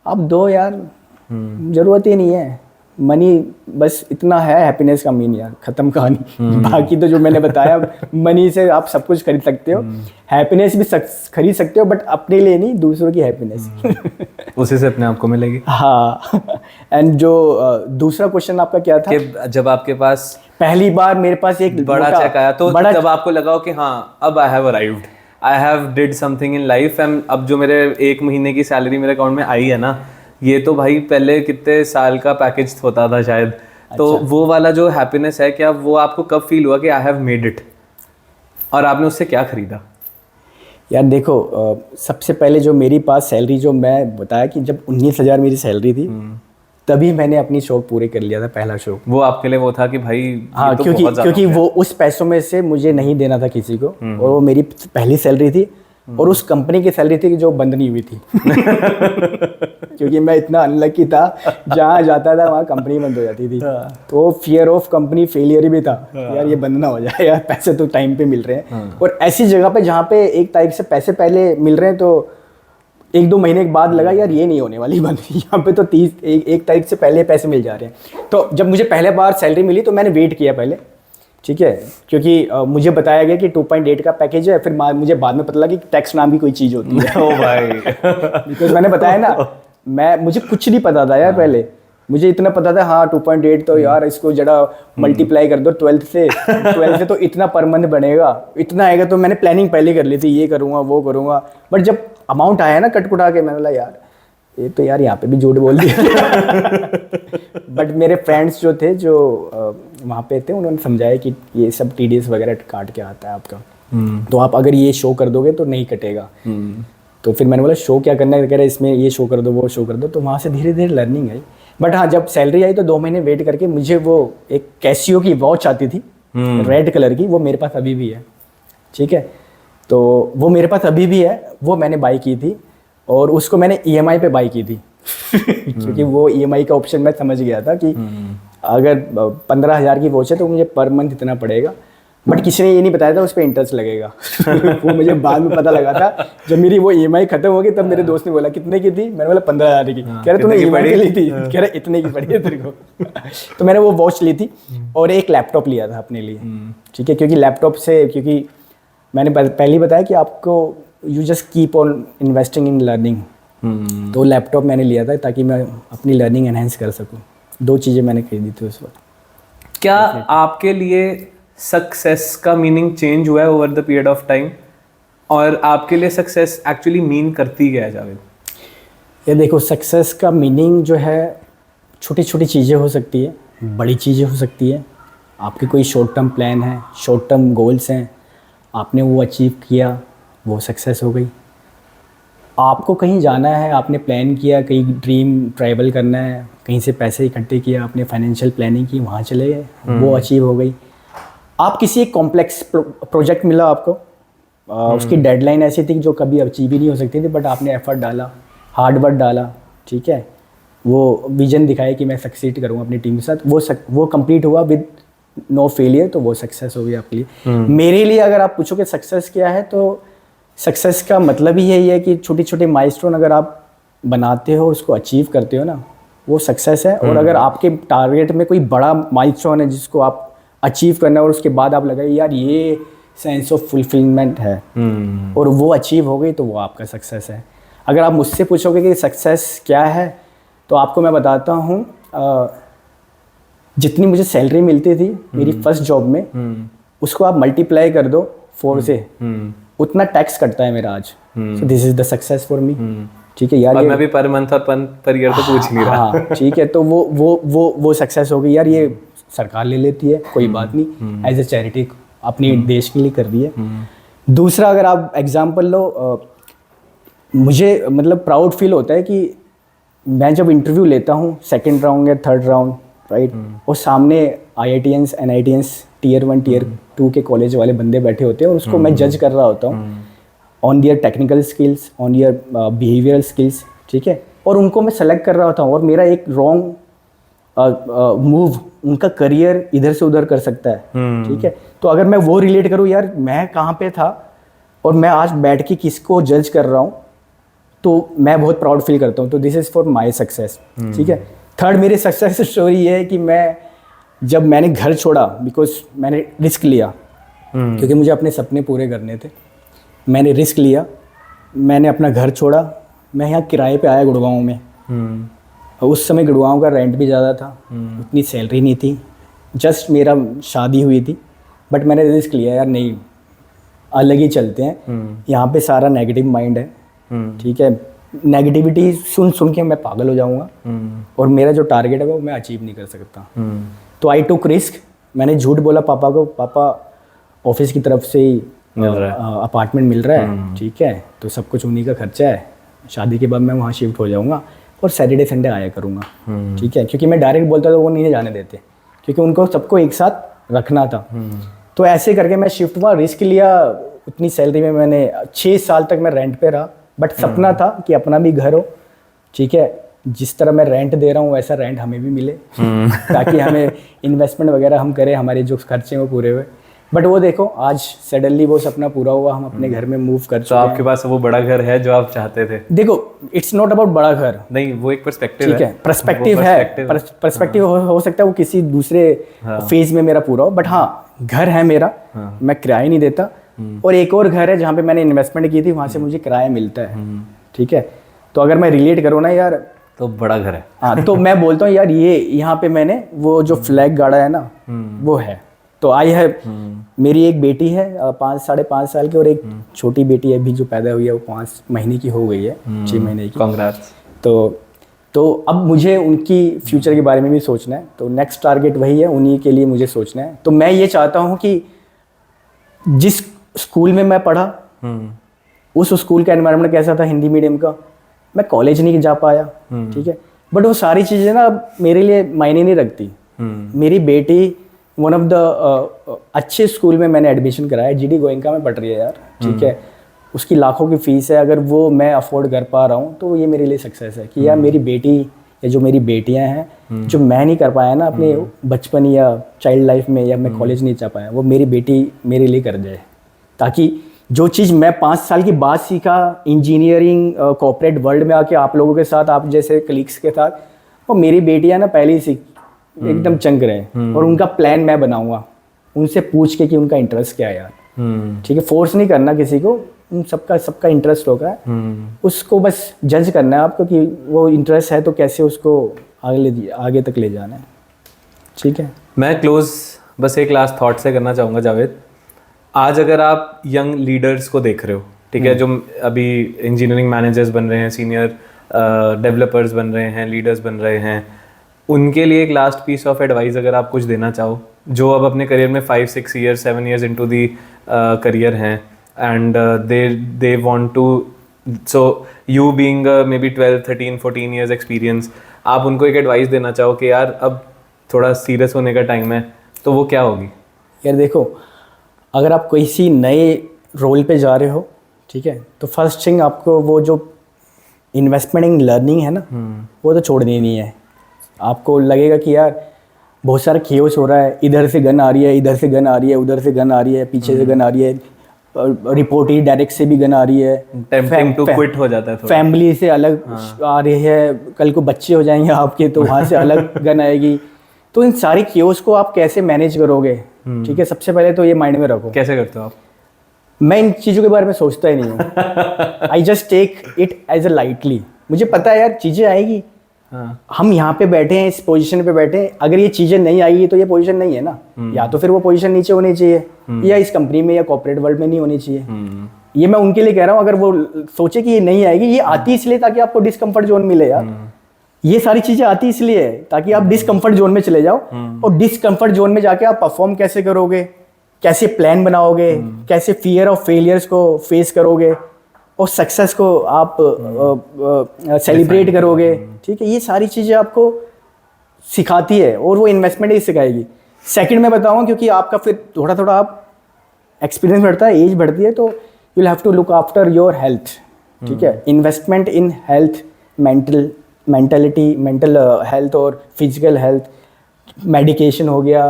आप दो यार, ज़रूरत ही नहीं है। मनी बस इतना है हैप्पीनेस का मीन यार, ख़त्म कहानी। बाकी तो जो मैंने बताया, मनी से आप सब कुछ खरीद सकते हो, हैप्पीनेस भी खरीद सकते हो, बट अपने लिए नहीं, दूसरों की हैप्पीनेस उसी से अपने आप को मिलेगी। हाँ। एंड जो दूसरा क्वेश्चन आपका क्या था? कि जब आपके पास पहली बार मेरे पास एक बड़ा चेक आया तो जब आपको लगा हो कि हाँ अब I have arrived, I have did something in life, and अब जो मेरे 1 महीने की सैलरी मेरे अकाउंट में आई है ना, ये तो भाई पहले कितने साल का पैकेज होता था शायद। तो वो वाला जो हैप्पीनेस है, क्या वो आपको कब फील हुआ कि आई हैव मेड इट, और आपने उससे क्या खरीदा? यार देखो, सबसे पहले जो मेरी पास सैलरी, जो मैं बताया कि जब 19,000 मेरी सैलरी थी, तभी मैंने अपनी शौक पूरे कर लिया था, पहला शौक। वो आपके लिए वो था कि भाई हाँ, तो क्योंकि वो उस पैसों में से मुझे नहीं देना था किसी को, और वो मेरी पहली सैलरी थी, और उस कंपनी की सैलरी थी जो बंद नहीं हुई थी। क्योंकि मैं इतना अनलकी था, जहाँ जाता था वहाँ कंपनी बंद हो जाती थी। तो फियर ऑफ कंपनी फेलियर भी था, यार ये बंद ना हो जाए यार, पैसे तो टाइम पे मिल रहे हैं। और ऐसी जगह पे जहाँ पे 1 तारीख से पैसे पहले मिल रहे हैं, तो 1-2 महीने के बाद लगा यार ये नहीं होने वाली बंद, यहाँ पे तो 1 तारीख से पहले पैसे मिल जा रहे हैं। तो जब मुझे पहले बार सैलरी मिली तो मैंने वेट किया पहले, ठीक है, क्योंकि मुझे बताया गया कि 2.8 का पैकेज है। फिर मुझे बाद में पता लगा कि टैक्स नाम की कोई चीज़ होती है। ओ भाई। बिकॉज मैंने बताया ना, मुझे कुछ नहीं पता था यार पहले। मुझे इतना पता था हाँ 2.8 तो यार इसको जरा मल्टीप्लाई कर दो 12 से तो इतना पर मंथ बनेगा, इतना आएगा। तो मैंने प्लानिंग पहले कर ली थी, ये करूँगा वो करूँगा। बट जब अमाउंट आया ना कटकुटा के, मैंने बोला यार ये तो यार यहाँ पे भी झूठ बोल दिया। बट मेरे फ्रेंड्स जो थे, जो वहाँ पे थे, उन्होंने समझाया कि ये सब TDS वगैरह काट के आता है आपका, तो आप अगर ये शो कर दोगे तो नहीं कटेगा। तो फिर मैंने बोला शो क्या करना है, कह रहे इसमें ये शो कर दो वो शो कर दो। तो वहाँ से धीरे धीरे लर्निंग आई। बट हाँ, जब सैलरी आई तो 2 महीने वेट करके मुझे वो एक कैसियो की वॉच आती थी रेड कलर की, वो मेरे पास अभी भी है, ठीक है। तो वो मेरे पास अभी भी है, वो मैंने बाई की थी, और उसको मैंने EMI पे बाई की थी। क्योंकि वो EMI का ऑप्शन मैं समझ गया था कि अगर 15,000 की वॉच है तो मुझे पर मंथ इतना पड़ेगा। बट किसी ने ये नहीं बताया था उस पर इंटरेस्ट लगेगा। वो मुझे बाद में पता लगा था, जब मेरी वो EMI खत्म हो गई तब मेरे दोस्त ने बोला कितने की थी, मैंने बोला 15,000 की। कह रहे तूने EMI की ली थी? कह रहे इतने की पड़ी है तेरे को। तो मैंने वो वॉच ली थी और एक लैपटॉप लिया था अपने लिए, ठीक है। क्योंकि लैपटॉप से, क्योंकि मैंने पहले ही बताया कि आपको you just keep on investing in learning. तो लैपटॉप मैंने लिया था ताकि मैं अपनी लर्निंग एनहेंस कर सकूं। 2 चीज़ें मैंने खरीदी थी उस वक्त। क्या आपके लिए सक्सेस का मीनिंग चेंज हुआ है over the period of time, और आपके लिए सक्सेस एक्चुअली मीन करती क्या है जावेद? ये देखो, सक्सेस का मीनिंग जो है छोटी छोटी चीज़ें हो सकती है, बड़ी चीज़ें हो सकती है। आपके कोई शॉर्ट टर्म प्लान है, शॉर्ट टर्म गोल्स हैं, आपने वो अचीव किया, वो सक्सेस हो गई। आपको कहीं जाना है, आपने प्लान किया, कहीं ड्रीम ट्रैवल करना है, कहीं से पैसे इकट्ठे किया, आपने फाइनेंशियल प्लानिंग की, वहाँ चले गए, वो अचीव हो गई। आप किसी एक कॉम्प्लेक्स प्रोजेक्ट मिला आपको, उसकी डेडलाइन ऐसी थी कि जो कभी अचीव ही नहीं हो सकती थी, बट आपने एफर्ट डाला, हार्ड वर्क डाला, ठीक है, वो विजन दिखाया कि मैं सक्सीड करूँगा अपनी टीम के साथ, वो कंप्लीट हुआ विद नो फेलियर, तो वो सक्सेस हो गई आपके लिए। मेरे लिए अगर आप पूछोगे सक्सेस क्या है, तो सक्सेस का मतलब ही यही है कि छोटी छोटी माइलस्टोन अगर आप बनाते हो, उसको अचीव करते हो ना, वो सक्सेस है। और अगर आपके टारगेट में कोई बड़ा माइलस्टोन है जिसको आप अचीव करना है, और उसके बाद आप लगाए यार ये सेंस ऑफ फुलफिलमेंट है, और वो अचीव हो गई, तो वो आपका सक्सेस है। अगर आप मुझसे पूछोगे कि सक्सेस क्या है, तो आपको मैं बताता हूँ, जितनी मुझे सैलरी मिलती थी मेरी फर्स्ट जॉब में, उसको आप मल्टीप्लाई कर दो 4 से, उतना टैक्स कटता है मेरा आज। So this is the success for me, ठीक है यार। और मैं भी पर मंथ और पर ईयर तो पूछ नहीं रहा। हाँ, ठीक है, तो वो सक्सेस हो गई यार, ये सरकार ले लेती है, कोई बात नहीं, एज ए चैरिटी अपने देश के लिए कर रही है। दूसरा, अगर आप एग्जांपल लो, मुझे मतलब प्राउड फील होता है कि मैं जब इंटरव्यू लेता हूँ, 2nd राउंड या 3rd राउंड, राइट, और सामने IITians NITians Tier 1 Tier 2 के कॉलेज वाले बंदे बैठे होते हैं, और उसको मैं जज कर रहा होता हूँ on their technical skills, on their behavioural skills, ठीक है, और उनको मैं सेलेक्ट कर रहा होता हूँ, और मेरा एक रॉन्ग मूव उनका करियर इधर से उधर कर सकता है, ठीक है। तो अगर मैं वो रिलेट करूँ, यार मैं कहाँ पे था और मैं आज बैठ के किसको जज कर रहा हूँ, तो मैं बहुत प्राउड फील करता हूँ। तो this is for my success, ठीक है। थर्ड मेरी सक्सेस स्टोरी ये है कि जब मैंने घर छोड़ा, बिकॉज मैंने रिस्क लिया, क्योंकि मुझे अपने सपने पूरे करने थे। मैंने रिस्क लिया, मैंने अपना घर छोड़ा, मैं यहाँ किराए पे आया गुड़गांव में। उस समय गुड़गांव का रेंट भी ज़्यादा था, उतनी सैलरी नहीं थी, जस्ट मेरा शादी हुई थी, बट मैंने रिस्क लिया यार, नहीं अलग ही चलते हैं। यहाँ पे सारा नेगेटिव माइंड है, ठीक है, नेगेटिविटी सुन सुन के मैं पागल हो जाऊँगा और मेरा जो टारगेट है वो मैं अचीव नहीं कर सकता। तो आई टुक रिस्क। मैंने झूठ बोला पापा को, पापा ऑफिस की तरफ से ही अपार्टमेंट मिल रहा है, ठीक है, तो सब कुछ उन्हीं का खर्चा है, शादी के बाद मैं वहाँ शिफ्ट हो जाऊँगा और सैटरडे संडे आया करूँगा, ठीक है, क्योंकि मैं डायरेक्ट बोलता था वो नहीं जाने देते, क्योंकि उनको सबको एक साथ रखना था। तो ऐसे करके मैं शिफ्ट हुआ, रिस्क लिया, उतनी सैलरी में मैंने 6 साल तक मैं रेंट पे रहा, बट सपना था कि अपना भी घर हो, ठीक है, जिस तरह मैं रेंट दे रहा हूँ वैसा रेंट हमें भी मिले ताकि हमें इन्वेस्टमेंट वगैरह हम करें, हमारे जो खर्चे हैं वो पूरे हुए। बट वो देखो आज सडनली वो सपना पूरा हुआ, हम अपने घर में मूव कर चुके हैं। तो आपके पास वो बड़ा घर है जो आप चाहते थे? देखो इट्स नॉट अबाउट बड़ा घर, नहीं, वो एक पर्सपेक्टिव ठीक है, पर्सपेक्टिव है, पर्सपेक्टिव हो सकता है वो किसी दूसरे फेज में मेरा पूरा हो, बट हाँ घर है मेरा, मैं किराया नहीं देता। और एक और घर है जहाँ पे मैंने इन्वेस्टमेंट की थी, वहाँ से मुझे किराया मिलता है, ठीक है। तो अगर मैं रिलेट करूँ ना यार, तो बड़ा घर है। हाँ, तो मैं बोलता हूँ यार ये यहाँ पे मैंने वो जो फ्लैग गाड़ा है ना वो है। तो आई है, मेरी एक बेटी है 5-5.5 साल की, और एक छोटी बेटी है अभी जो पैदा हुई है, वो 5 महीने की हो गई है, 6 महीने की। कांग्रेट्स। तो अब मुझे उनकी फ्यूचर के बारे में भी सोचना है, तो नेक्स्ट टारगेट वही है, उन्हीं के लिए मुझे सोचना है। तो मैं ये चाहता हूँ कि जिस स्कूल में मैं पढ़ा, उस स्कूल का एनवायरनमेंट कैसा था हिंदी मीडियम का, मैं कॉलेज नहीं जा पाया, ठीक है, बट वो सारी चीज़ें ना मेरे लिए मायने नहीं रखती। मेरी बेटी वन ऑफ द अच्छे स्कूल में मैंने एडमिशन कराया, जीडी गोयनका में पढ़ रही है यार, ठीक है, उसकी लाखों की फीस है, अगर वो मैं अफोर्ड कर पा रहा हूँ तो ये मेरे लिए सक्सेस है कि यार मेरी बेटी या जो मेरी बेटियाँ हैं जो मैं नहीं कर पाया ना अपने बचपन या चाइल्ड लाइफ में, या मैं कॉलेज नहीं जा पाया, वो मेरी बेटी मेरे लिए कर जाए, ताकि जो चीज़ मैं 5 साल की बाद सीखा इंजीनियरिंग कॉर्पोरेट वर्ल्ड में आके आप लोगों के साथ, आप जैसे कलीग्स के साथ, वो मेरी बेटियाँ ना पहले ही सीख एकदम चंक रहे, और उनका प्लान मैं बनाऊंगा उनसे पूछ के कि उनका इंटरेस्ट क्या है यार, ठीक है, फोर्स नहीं करना किसी को, उन सबका इंटरेस्ट होगा, उसको बस जज करना है आपको कि वो इंटरेस्ट है तो कैसे उसको आगे तक ले जाना है, ठीक है। मैं क्लोज बस एक लास्ट थॉट से करना चाहूँगा जावेद। आज अगर आप यंग लीडर्स को देख रहे हो, ठीक है, जो अभी इंजीनियरिंग मैनेजर्स बन रहे हैं, सीनियर डेवलपर्स बन रहे हैं, लीडर्स बन रहे हैं, उनके लिए एक लास्ट पीस ऑफ एडवाइस अगर आप कुछ देना चाहो, जो अब अपने करियर में 5-6 years 7 years into the career हैं, and they want to, so you being may be 12-13-14 years experience, आप उनको एक एडवाइस देना चाहो कि यार अब थोड़ा सीरियस होने का टाइम है, तो वो क्या होगी? यार देखो, अगर आप किसी नए रोल पे जा रहे हो, ठीक है, तो फर्स्ट थिंग आपको वो जो इन्वेस्टमेंट इन लर्निंग है ना, वो तो छोड़नी नहीं है। आपको लगेगा कि यार बहुत सारा केओस हो रहा है, इधर से गन आ रही है, इधर से गन आ रही है, उधर से गन आ रही है, पीछे से गन आ रही है, रिपोर्ट ही डायरेक्ट से भी गन आ रही है, टेम्पटिंग टू क्विट हो जाता है थोड़ा। फैमिली से अलग आ रही है, कल को बच्चे हो जाएंगे आपके तो वहाँ से अलग गन आएगी। तो इन सारी केओस को आप कैसे मैनेज करोगे, ठीक है, सबसे पहले तो ये माइंड में रखो। कैसे करते हो आप? मैं इन चीज़ों के बारे में सोचता ही नहीं हूँ, I just take it as a lightly. मुझे पता है यार चीज़ें आएगी, हम यहाँ पे बैठे हैं, इस पोजीशन पे बैठे हैं, अगर ये चीज़ें नहीं आएगी तो ये पोजीशन नहीं है ना, या तो फिर वो पोजीशन नीचे होनी चाहिए, या इस कंपनी में या कॉर्पोरेट वर्ल्ड में नहीं होनी चाहिए। ये मैं उनके लिए कह रहा हूँ, अगर वो सोचे कि ये नहीं आएगी, ये आती इसलिए ताकि आपको डिस्कम्फर्ट जोन मिले यार, ये सारी चीज़ें आती इसलिए ताकि आप डिस्कम्फर्ट जोन में चले जाओ, और डिस्कम्फर्ट जोन में जाके आप परफॉर्म कैसे करोगे, कैसे प्लान बनाओगे, कैसे फियर ऑफ फेलियर्स को फेस करोगे, और सक्सेस को आप सेलिब्रेट करोगे, ठीक है, ये सारी चीज़ें आपको सिखाती है, और वो इन्वेस्टमेंट ही सिखाएगी। सेकंड में बताऊँ, क्योंकि आपका फिर थोड़ा थोड़ा आप एक्सपीरियंस बढ़ता है, एज बढ़ती है, तो you will have to look after your health, ठीक है, investment in health, mental health और फिजिकल हेल्थ, मेडिकेशन हो गया,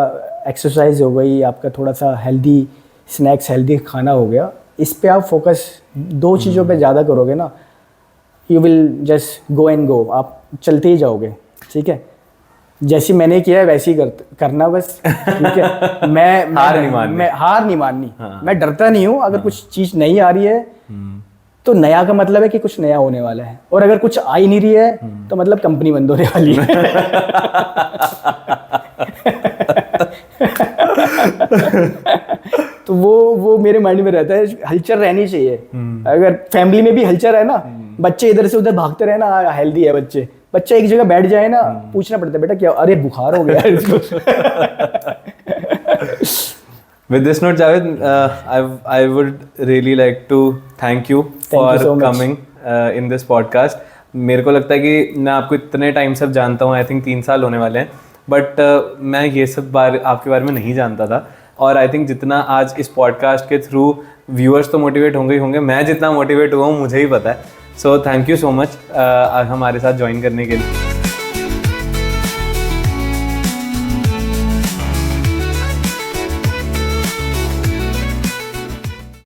एक्सरसाइज हो गई, आपका थोड़ा सा हेल्दी स्नैक्स, हेल्दी खाना हो गया, इस पे आप फोकस 2 चीज़ों पे ज़्यादा करोगे ना, you will just go and go, आप चलते ही जाओगे, ठीक है। जैसे मैंने किया है वैसे ही करना बस, ठीक है। मैं हार नहीं माननी। हाँ। मैं डरता नहीं हूँ। अगर कुछ चीज़ नहीं आ रही है तो नया का मतलब है कि कुछ नया होने वाला है, और अगर कुछ आ ही नहीं रही है तो मतलब कंपनी बंद होने वाली है। तो वो मेरे माइंड में रहता है, हलचल रहनी चाहिए। अगर फैमिली में भी हलचल है ना, बच्चे इधर से उधर भागते रहे ना, हेल्दी है बच्चा एक जगह बैठ जाए ना, पूछना पड़ता है बेटा क्या, अरे बुखार हो गया है इसको। With this note, Javed, I would really like to thank you for coming in this podcast. मेरे को लगता है कि मैं आपको इतने टाइम से जानता हूँ, आई थिंक 3 साल होने वाले हैं, बट मैं ये सब आपके बारे में नहीं जानता था। और आई थिंक जितना आज इस पॉडकास्ट के थ्रू व्यूअर्स तो मोटिवेट होंगे, मैं जितना मोटिवेट हुआ हूँ मुझे ही पता है। So thank you so much हमारे साथ ज्वाइन करने के लिए।